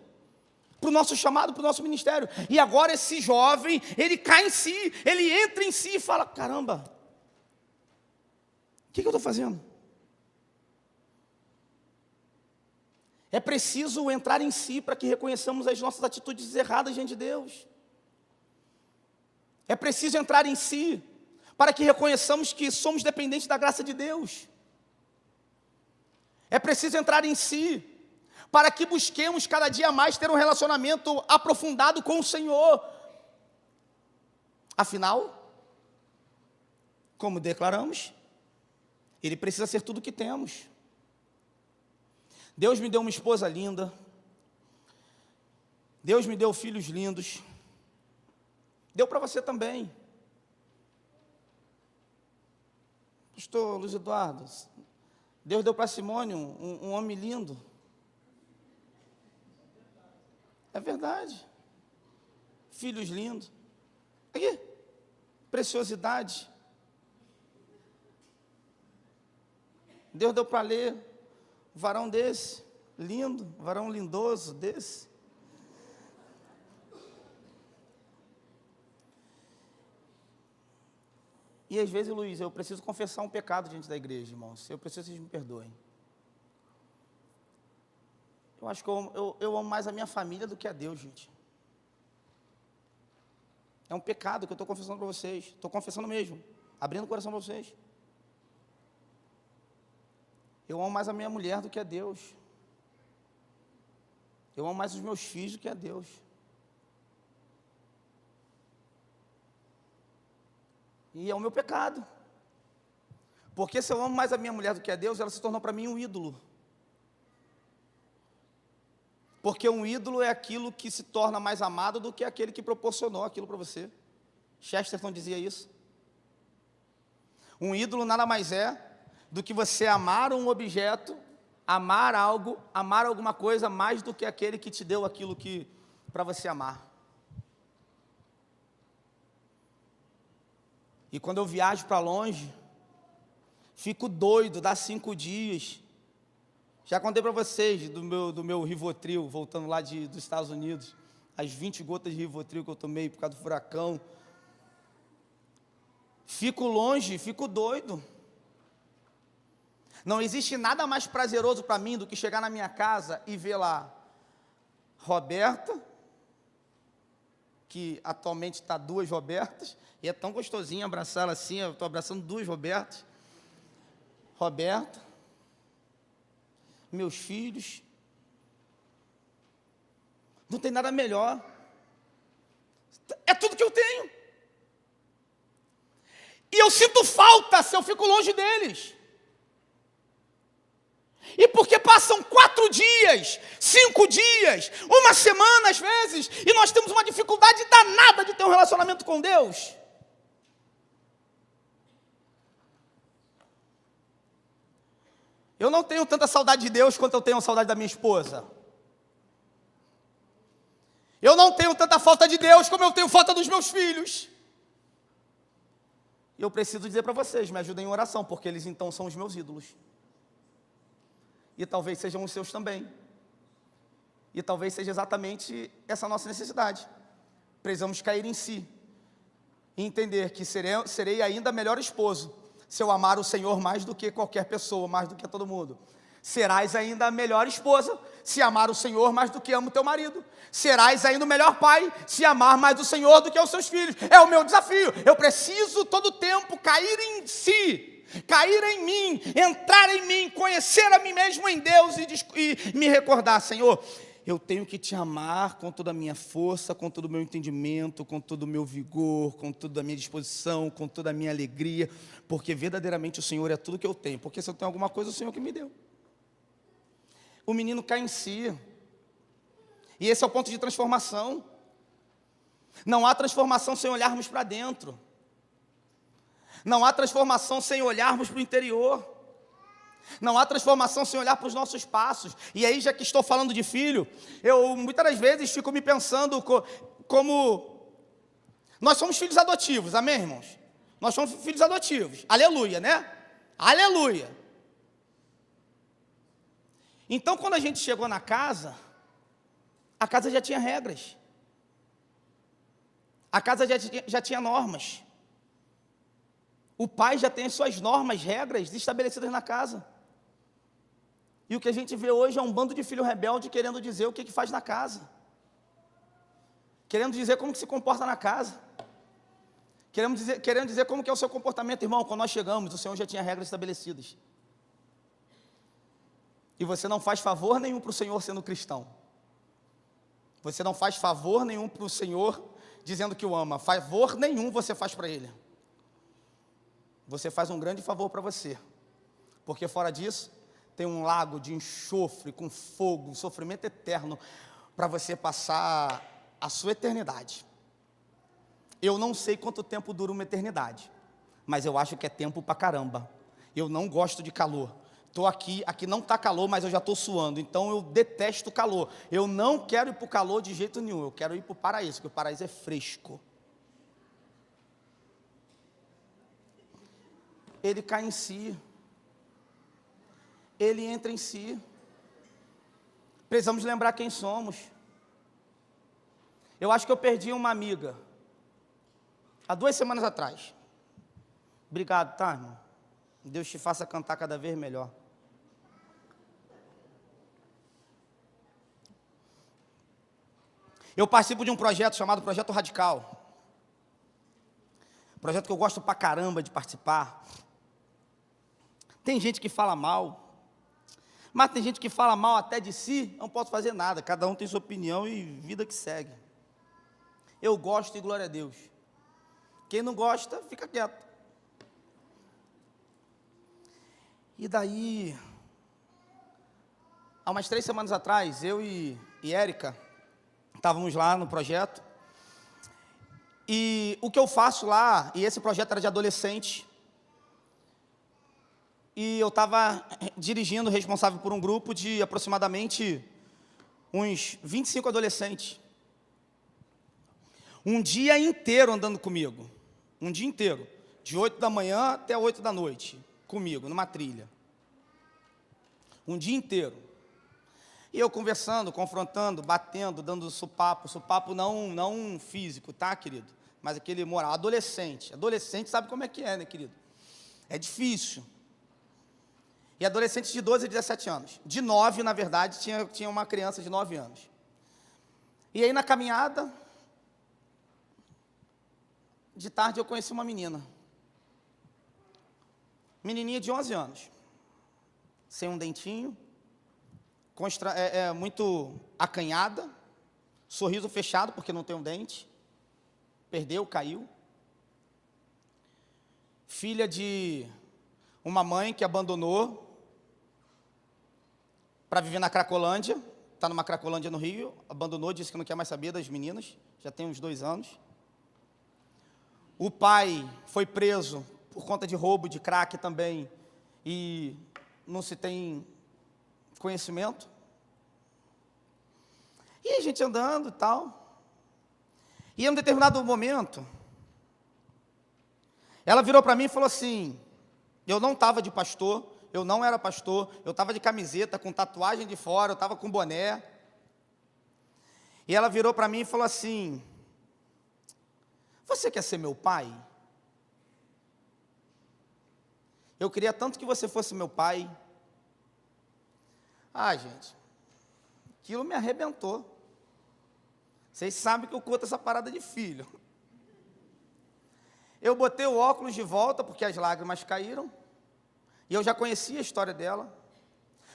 para o nosso chamado, para o nosso ministério. E agora esse jovem, ele cai em si, ele entra em si e fala: caramba, o que eu estou fazendo? É preciso entrar em si para que reconheçamos as nossas atitudes erradas diante de Deus. É preciso entrar em si para que reconheçamos que somos dependentes da graça de Deus. É preciso entrar em si para que busquemos cada dia mais ter um relacionamento aprofundado com o Senhor. Afinal, como declaramos, Ele precisa ser tudo o que temos. Deus me deu uma esposa linda, Deus me deu filhos lindos, deu para você também. Pastor Luiz Eduardo, Deus deu para Simone um homem lindo. É verdade. Filhos lindos. Aqui, preciosidade. Deus deu para ler. Varão desse, lindo, varão lindoso desse. E às vezes, Luiz, eu preciso confessar um pecado diante da igreja, irmãos. Eu preciso que vocês me perdoem. Eu acho que eu amo mais a minha família do que a Deus, gente. É um pecado que eu estou confessando para vocês. Estou confessando mesmo, abrindo o coração para vocês. Eu amo mais a minha mulher do que a Deus. Eu amo mais os meus filhos do que a Deus. E é o meu pecado. Porque se eu amo mais a minha mulher do que a Deus, ela se tornou para mim um ídolo. Porque um ídolo é aquilo que se torna mais amado do que aquele que proporcionou aquilo para você. Chesterton dizia isso. Um ídolo nada mais é do que você amar um objeto, amar algo, amar alguma coisa mais do que aquele que te deu aquilo que para você amar. E quando eu viajo para longe, fico doido, dá 5 dias. Já contei para vocês do meu Rivotril, voltando lá dos Estados Unidos, as 20 gotas de Rivotril que eu tomei por causa do furacão. Fico longe, fico doido. Não existe nada mais prazeroso para mim do que chegar na minha casa e ver lá Roberta, que atualmente está 2 Robertas, e é tão gostosinho abraçá-la assim, eu estou abraçando 2 Robertas. Roberta, meus filhos, não tem nada melhor, é tudo que eu tenho. E eu sinto falta se eu fico longe deles. E porque passam 4 dias, 5 dias, 1 semana às vezes, e nós temos uma dificuldade danada de ter um relacionamento com Deus. Eu não tenho tanta saudade de Deus quanto eu tenho saudade da minha esposa. Eu não tenho tanta falta de Deus como eu tenho falta dos meus filhos. E eu preciso dizer para vocês, me ajudem em oração, porque eles então são os meus ídolos. E talvez sejam os seus também. E talvez seja exatamente essa nossa necessidade. Precisamos cair em si. E entender que serei ainda melhor esposo, se eu amar o Senhor mais do que qualquer pessoa, mais do que todo mundo. Serás ainda a melhor esposa, se amar o Senhor mais do que ama o teu marido. Serás ainda o melhor pai, se amar mais o Senhor do que os seus filhos. É o meu desafio. Eu preciso todo o tempo cair em si, cair em mim, entrar em mim, conhecer a mim mesmo em Deus e me recordar, Senhor, eu tenho que te amar com toda a minha força, com todo o meu entendimento, com todo o meu vigor, com toda a minha disposição, com toda a minha alegria, porque verdadeiramente o Senhor é tudo que eu tenho, porque se eu tenho alguma coisa, o Senhor que me deu. O menino cai em si, e esse é o ponto de transformação. Não há transformação sem olharmos para dentro. Não há transformação sem olharmos para o interior. Não há transformação sem olhar para os nossos passos. E aí, já que estou falando de filho, eu muitas das vezes fico me pensando como nós somos filhos adotivos, amém, irmãos? Nós somos filhos adotivos, aleluia, né? Aleluia. Então, quando a gente chegou na casa, a casa já tinha regras. A casa já tinha normas. O pai já tem as suas normas, regras estabelecidas na casa. E o que a gente vê hoje é um bando de filho rebelde querendo dizer o que faz na casa. Querendo dizer como que se comporta na casa. Querendo dizer como que é o seu comportamento, irmão. Quando nós chegamos, o Senhor já tinha regras estabelecidas. E você não faz favor nenhum para o Senhor sendo cristão. Você não faz favor nenhum para o Senhor dizendo que o ama. Favor nenhum você faz para Ele. Você faz um grande favor para você. Porque fora disso, tem um lago de enxofre, com fogo, um sofrimento eterno, para você passar a sua eternidade. Eu não sei quanto tempo dura uma eternidade, mas eu acho que é tempo para caramba. Eu não gosto de calor. Estou aqui não está calor, mas eu já estou suando, então eu detesto o calor. Eu não quero ir para o calor de jeito nenhum, eu quero ir para o paraíso, porque o paraíso é fresco. Ele cai em si, ele entra em si. Precisamos lembrar quem somos. Eu acho que eu perdi uma amiga, há 2 semanas atrás. Obrigado, tá, irmão? Deus te faça cantar cada vez melhor. Eu participo de um projeto chamado Projeto Radical. Projeto que eu gosto pra caramba de participar. Tem gente que fala mal, mas tem gente que fala mal até de si, não posso fazer nada, cada um tem sua opinião e vida que segue. Eu gosto e glória a Deus. Quem não gosta, fica quieto. E daí, há umas 3 semanas atrás, eu e Érica estávamos lá no projeto, e o que eu faço lá, e esse projeto era de adolescente, e eu estava dirigindo, responsável por um grupo de aproximadamente uns 25 adolescentes. Um dia inteiro andando comigo, um dia inteiro, de 8 da manhã até 8 da noite, comigo, numa trilha. Um dia inteiro. E eu conversando, confrontando, batendo, dando supapo não físico, tá, querido? Mas aquele moral, adolescente sabe como é que é, né, querido? É difícil. E adolescentes de 12 a 17 anos. De 9, na verdade, tinha uma criança de 9 anos. E aí na caminhada, de tarde eu conheci uma menina. Menininha de 11 anos. Sem um dentinho, muito acanhada, sorriso fechado porque não tem um dente, perdeu, caiu. Filha de uma mãe que abandonou para viver na Cracolândia, está numa Cracolândia no Rio, abandonou, disse que não quer mais saber das meninas, já tem uns 2 anos. O pai foi preso por conta de roubo de crack também, e não se tem conhecimento. E a gente andando e tal. E em um determinado momento, ela virou para mim e falou assim, eu não estava de pastor, eu não era pastor, eu estava de camiseta, com tatuagem de fora, eu estava com boné. E ela virou para mim e falou assim, você quer ser meu pai? Eu queria tanto que você fosse meu pai. Ah, gente, aquilo me arrebentou. Vocês sabem que eu curto essa parada de filho. Eu botei o óculos de volta, porque as lágrimas caíram, e eu já conhecia a história dela.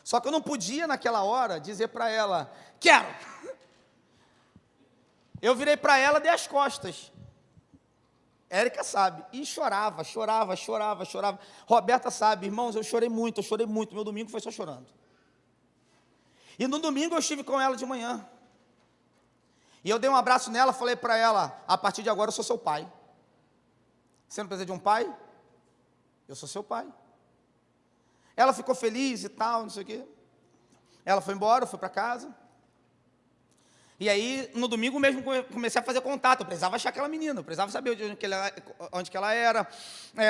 Só que eu não podia, naquela hora, dizer para ela, quero! Eu virei para ela, dei as costas. Érica sabe, e chorava. Roberta sabe, irmãos, eu chorei muito, meu domingo foi só chorando. E no domingo eu estive com ela de manhã. E eu dei um abraço nela, falei para ela, a partir de agora eu sou seu pai. Você não precisa de um pai? Eu sou seu pai. Ela ficou feliz e tal, não sei o quê. Ela foi embora, foi para casa. E aí, no domingo mesmo, comecei a fazer contato. Eu precisava achar aquela menina, eu precisava saber onde que ela era,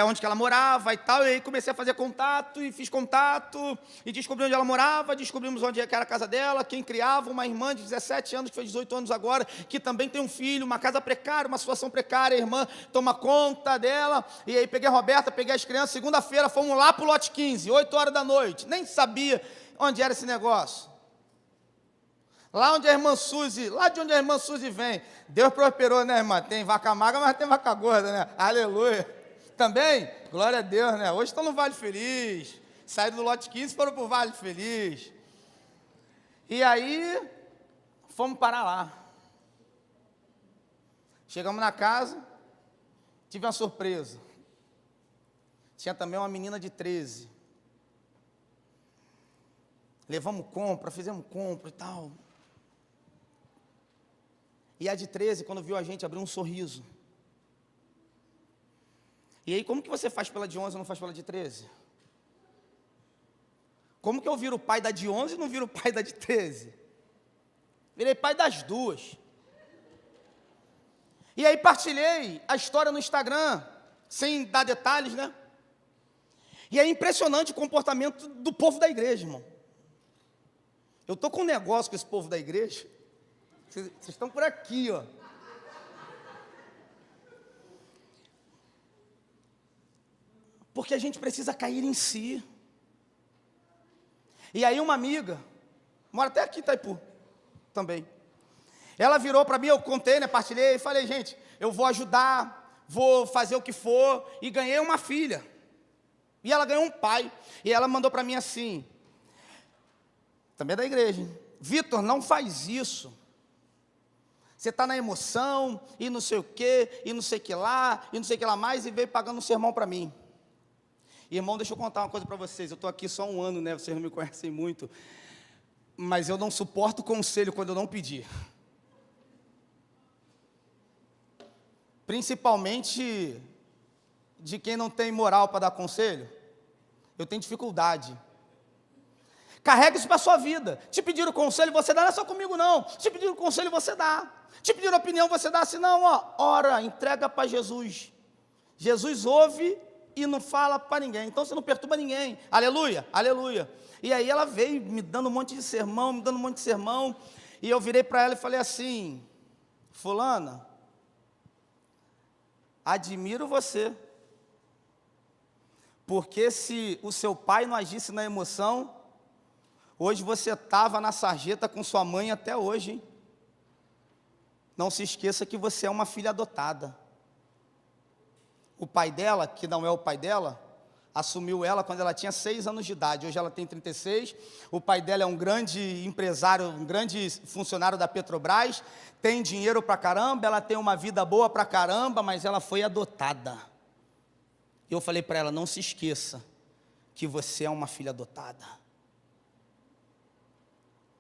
onde que ela morava e tal. E aí comecei a fazer contato, e fiz contato, e descobri onde ela morava, descobrimos onde era a casa dela, quem criava, uma irmã de 17 anos, que fez 18 anos agora, que também tem um filho, uma casa precária, uma situação precária, a irmã toma conta dela. E aí peguei a Roberta, peguei as crianças, segunda-feira fomos lá para o lote 15, 8 horas da noite. Nem sabia onde era esse negócio. Lá de onde a irmã Suzy vem. Deus prosperou, né, irmã? Tem vaca magra, mas tem vaca gorda, né? Aleluia. Também? Glória a Deus, né? Hoje estão no Vale Feliz. Saíram do lote 15 e foram para o Vale Feliz. E aí, fomos parar lá. Chegamos na casa, tive uma surpresa. Tinha também uma menina de 13. Levamos compra, fizemos compra e tal. E a de 13, quando viu a gente, abriu um sorriso. E aí, como que você faz pela de 11 e não faz pela de 13? Como que eu viro o pai da de 11 e não viro o pai da de 13? Virei pai das duas. E aí partilhei a história no Instagram, sem dar detalhes, né? E é impressionante o comportamento do povo da igreja, irmão. Eu estou com um negócio com esse povo da igreja. Vocês estão por aqui, ó. Porque a gente precisa cair em si. E aí uma amiga, mora até aqui em Itaipu, também. Ela virou para mim, eu contei, né, partilhei, e falei, gente, eu vou ajudar, vou fazer o que for, e ganhei uma filha. E ela ganhou um pai. E ela mandou para mim assim, também é da igreja, hein? Vitor, não faz isso. Você está na emoção, e não sei o quê, e não sei o que lá, e não sei o que lá mais, e veio pagando um sermão para mim. Irmão, deixa eu contar uma coisa para vocês. Eu estou aqui só 1 ano, né? Vocês não me conhecem muito. Mas eu não suporto conselho quando eu não pedir. Principalmente de quem não tem moral para dar conselho. Eu tenho dificuldade. Carrega isso para a sua vida. Te pediram conselho, você dá. Não é só comigo, não. Te pediram conselho, você dá. Te pediram opinião, você dá. Se não, ó, ora, entrega para Jesus. Jesus ouve e não fala para ninguém. Então você não perturba ninguém. Aleluia, aleluia. E aí ela veio me dando um monte de sermão, e eu virei para ela e falei assim, fulana, admiro você, porque se o seu pai não agisse na emoção, hoje você estava na sarjeta com sua mãe até hoje, hein? Não se esqueça que você é uma filha adotada. O pai dela, que não é o pai dela, assumiu ela quando ela tinha 6 anos de idade. Hoje ela tem 36. O pai dela é um grande empresário, um grande funcionário da Petrobras. Tem dinheiro pra caramba, ela tem uma vida boa pra caramba, mas ela foi adotada. Eu falei para ela, não se esqueça que você é uma filha adotada.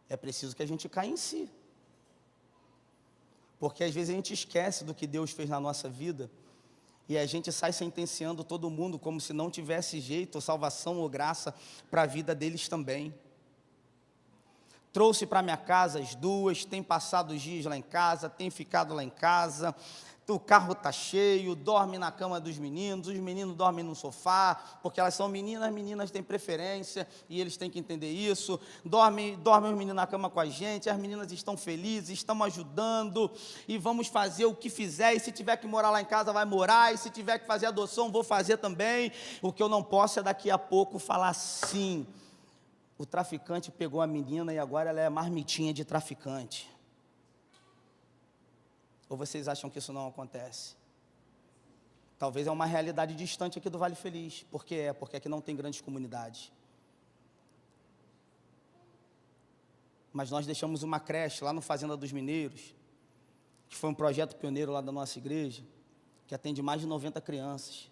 É preciso que a gente caia em si. Porque às vezes a gente esquece do que Deus fez na nossa vida e a gente sai sentenciando todo mundo como se não tivesse jeito, ou salvação ou graça para a vida deles também. Trouxe para minha casa as duas, tem passado os dias lá em casa, tem ficado lá em casa, o carro está cheio, dorme na cama dos meninos, os meninos dormem no sofá, porque elas são meninas, meninas têm preferência, e eles têm que entender isso. Dorme os meninos na cama com a gente, as meninas estão felizes, estamos ajudando, e vamos fazer o que fizer, e se tiver que morar lá em casa, vai morar, e se tiver que fazer adoção, vou fazer também. O que eu não posso é daqui a pouco falar assim, o traficante pegou a menina e agora ela é marmitinha de traficante. Ou vocês acham que isso não acontece? Talvez é uma realidade distante aqui do Vale Feliz. Por quê? Porque aqui não tem grandes comunidades. Mas nós deixamos uma creche lá no Fazenda dos Mineiros, que foi um projeto pioneiro lá da nossa igreja, que atende mais de 90 crianças.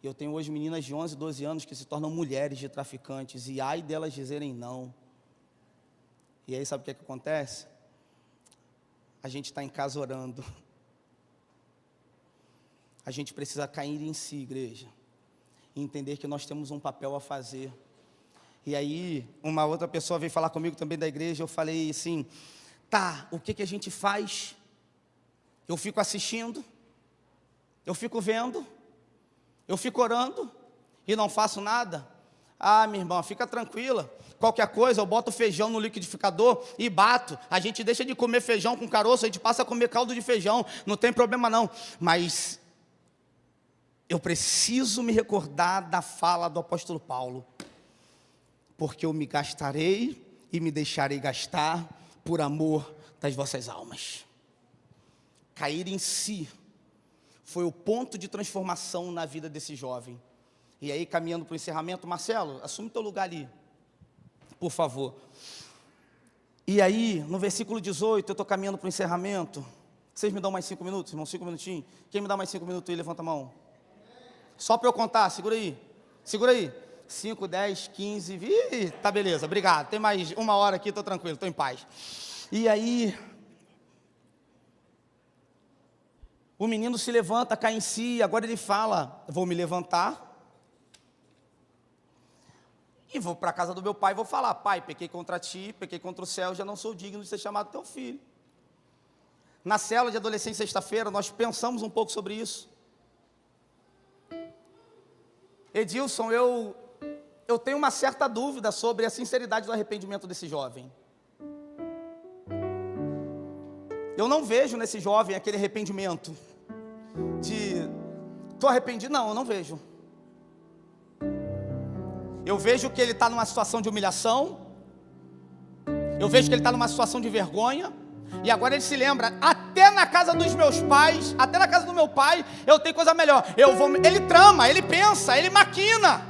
E eu tenho hoje meninas de 11, 12 anos que se tornam mulheres de traficantes, e ai delas dizerem não. E aí sabe o que acontece? A gente está em casa orando. A gente precisa cair em si, igreja, e entender que nós temos um papel a fazer. E aí, uma outra pessoa veio falar comigo também da igreja, eu falei assim, tá, o que a gente faz? Eu fico assistindo, eu fico vendo, eu fico orando e não faço nada? Ah, minha irmã, fica tranquila. Qualquer coisa, eu boto feijão no liquidificador e bato. A gente deixa de comer feijão com caroço, a gente passa a comer caldo de feijão. Não tem problema não. Mas eu preciso me recordar da fala do apóstolo Paulo. Porque eu me gastarei e me deixarei gastar por amor das vossas almas. Cair em si foi o ponto de transformação na vida desse jovem. E aí, caminhando para o encerramento, Marcelo, assume teu lugar ali, por favor. E aí, no versículo 18, eu estou caminhando para o encerramento. Vocês me dão mais 5 minutos, irmão? 5 minutinhos? Quem me dá mais 5 minutos aí, levanta a mão. Só para eu contar, segura aí. Segura aí. 5, 10, 15, tá beleza, obrigado. Tem mais 1 hora aqui, estou tranquilo, estou em paz. E aí, o menino se levanta, cai em si, agora ele fala, vou me levantar e vou para a casa do meu pai e vou falar, pai, pequei contra ti, pequei contra o céu, já não sou digno de ser chamado teu filho. Na célula de adolescência, sexta-feira, nós pensamos um pouco sobre isso. Edilson, eu tenho uma certa dúvida sobre a sinceridade do arrependimento desse jovem. Eu não vejo nesse jovem aquele arrependimento de, estou arrependido, não, eu não vejo. Eu vejo que ele está numa situação de humilhação, eu vejo que ele está numa situação de vergonha, e agora ele se lembra, até na casa dos meus pais, até na casa do meu pai, eu tenho coisa melhor. Ele trama, ele pensa, ele maquina,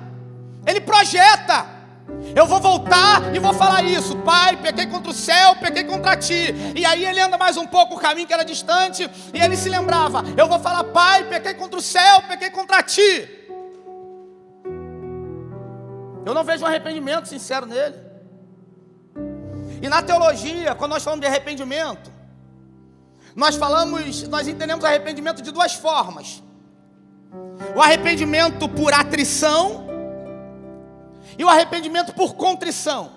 ele projeta. Eu vou voltar e vou falar isso, pai, pequei contra o céu, pequei contra ti. E aí ele anda mais um pouco o caminho que era distante, e ele se lembrava, eu vou falar, pai, pequei contra o céu, pequei contra ti. Eu não vejo um arrependimento sincero nele. E na teologia, quando nós falamos de arrependimento, nós entendemos arrependimento de 2 formas. O arrependimento por atrição e o arrependimento por contrição.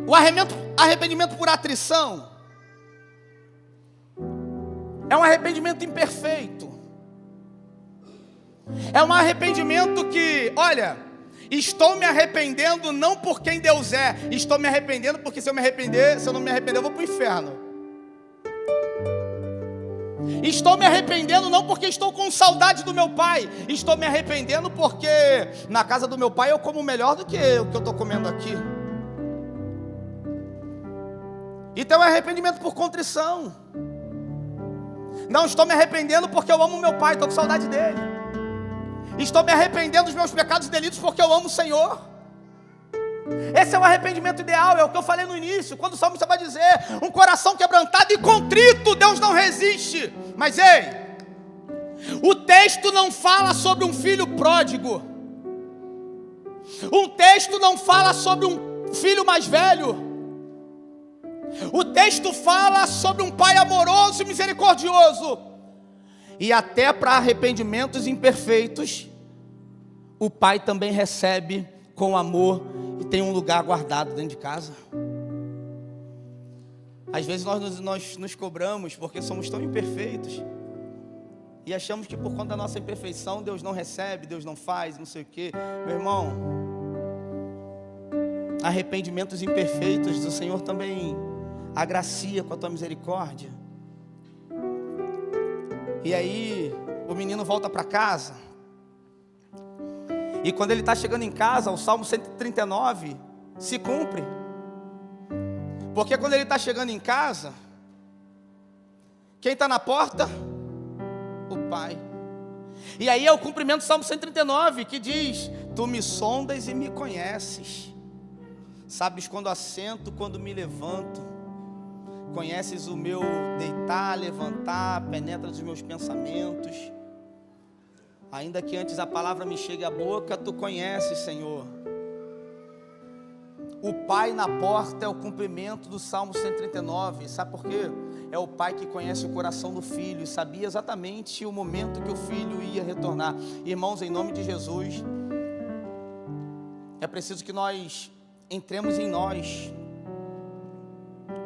O arrependimento por atrição é um arrependimento imperfeito. É um arrependimento que, olha, estou me arrependendo não por quem Deus é, estou me arrependendo porque se eu não me arrepender, eu vou para o inferno. Estou me arrependendo não porque estou com saudade do meu pai, estou me arrependendo porque na casa do meu pai eu como melhor do que o que eu estou comendo aqui. Então é arrependimento por contrição. Não estou me arrependendo porque eu amo meu pai, estou com saudade dele. Estou me arrependendo dos meus pecados e delitos porque eu amo o Senhor. Esse é o arrependimento ideal, é o que eu falei no início. Quando o salmista vai dizer, um coração quebrantado e contrito, Deus não resiste. Mas ei, o texto não fala sobre um filho pródigo. O texto não fala sobre um filho mais velho. O texto fala sobre um pai amoroso e misericordioso. E até para arrependimentos imperfeitos, o pai também recebe com amor e tem um lugar guardado dentro de casa. Às vezes nós nos cobramos porque somos tão imperfeitos e achamos que por conta da nossa imperfeição Deus não recebe, Deus não faz, não sei o quê. Meu irmão, arrependimentos imperfeitos, o Senhor também agracia com a tua misericórdia. E aí o menino volta para casa. E quando ele está chegando em casa, o Salmo 139 se cumpre. Porque quando ele está chegando em casa, quem está na porta? O pai. E aí é o cumprimento do Salmo 139 que diz: tu me sondas e me conheces, sabes quando assento, quando me levanto. Conheces o meu deitar, levantar, penetra os meus pensamentos. Ainda que antes a palavra me chegue à boca, tu conheces, Senhor. O pai na porta é o cumprimento do Salmo 139. Sabe por quê? É o pai que conhece o coração do filho e sabia exatamente o momento que o filho ia retornar. Irmãos, em nome de Jesus, é preciso que nós entremos em nós.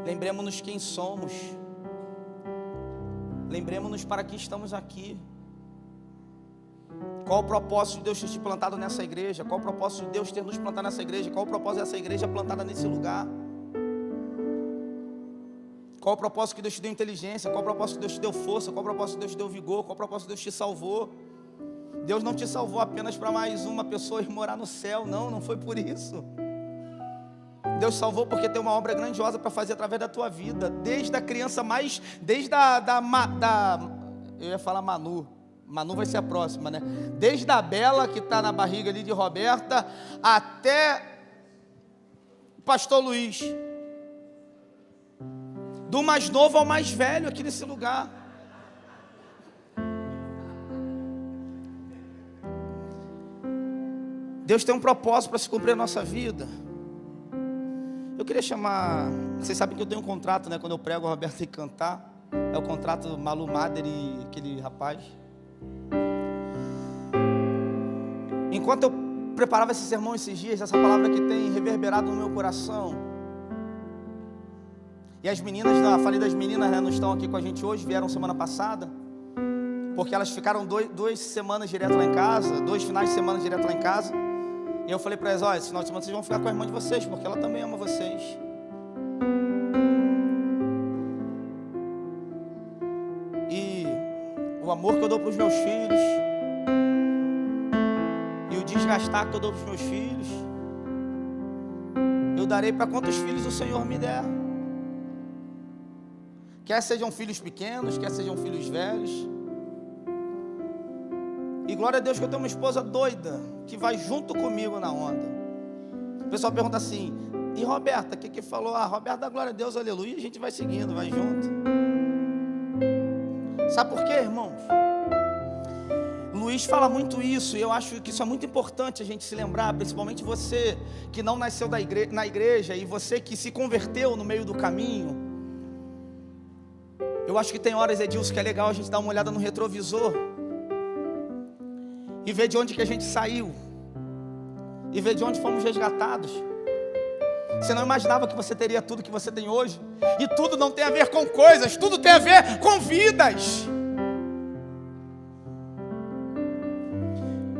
Lembremos-nos quem somos. Lembremos-nos para que estamos aqui. Qual o propósito de Deus ter te plantado nessa igreja? Qual o propósito de Deus ter nos plantado nessa igreja? Qual o propósito dessa igreja plantada nesse lugar? Qual o propósito que Deus te deu inteligência? Qual o propósito que Deus te deu força? Qual o propósito que Deus te deu vigor? Qual o propósito que Deus te salvou? Deus não te salvou apenas para mais uma pessoa ir morar no céu. Não foi por isso. Deus salvou porque tem uma obra grandiosa para fazer através da tua vida. Desde a criança mais... Desde eu ia falar Manu vai ser a próxima, né? Desde a Bela, que está na barriga ali de Roberta, até o pastor Luiz. Do mais novo ao mais velho aqui nesse lugar. Deus tem um propósito para se cumprir a nossa vida. Eu queria chamar... Vocês sabem que eu tenho um contrato, né? Quando eu prego, o Roberto tem que cantar. É o contrato Malu Mader e aquele rapaz. Enquanto eu preparava esse sermão esses dias, essa palavra que tem reverberado no meu coração. E as meninas, falei das meninas, né, não estão aqui com a gente hoje, vieram semana passada, porque elas ficaram 2 semanas direto lá em casa, 2 finais de semana direto lá em casa. E eu falei para elas: olha, esse final de semana vocês vão ficar com a irmã de vocês, porque ela também ama vocês. E o amor que eu dou para os meus filhos, e o desgastar que eu dou para os meus filhos, eu darei para quantos filhos o Senhor me der. Quer sejam filhos pequenos, quer sejam filhos velhos. E glória a Deus que eu tenho uma esposa doida, que vai junto comigo na onda. O pessoal pergunta assim: e Roberta, o que falou? Roberta dá glória a Deus, aleluia. E a gente vai seguindo, vai junto. Sabe por quê, irmãos? Luiz fala muito isso, e eu acho que isso é muito importante a gente se lembrar, principalmente você que não nasceu na igreja, e você que se converteu no meio do caminho. Eu acho que tem horas, Edilson, que é legal a gente dar uma olhada no retrovisor e ver de onde que a gente saiu, e ver de onde fomos resgatados. Você não imaginava que você teria tudo que você tem hoje, e tudo não tem a ver com coisas, tudo tem a ver com vidas.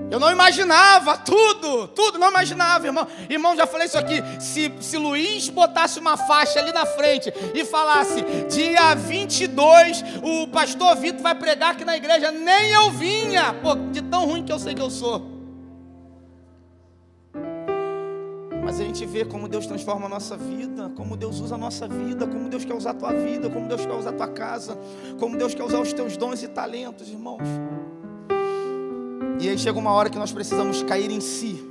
Eu não imaginava tudo, não imaginava, irmão. Irmão, já falei isso aqui. Se Luiz botasse uma faixa ali na frente e falasse: dia 22, o pastor Vitor vai pregar aqui na igreja, nem eu vinha, pô, de tão ruim que eu sei que eu sou. Mas a gente vê como Deus transforma a nossa vida, como Deus usa a nossa vida, como Deus quer usar a tua vida, como Deus quer usar a tua casa, como Deus quer usar os teus dons e talentos, irmãos. E aí chega uma hora que nós precisamos cair em si.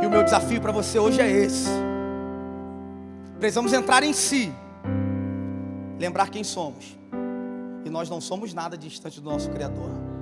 E o meu desafio para você hoje é esse. Precisamos entrar em si, lembrar quem somos. E nós não somos nada distante do nosso Criador.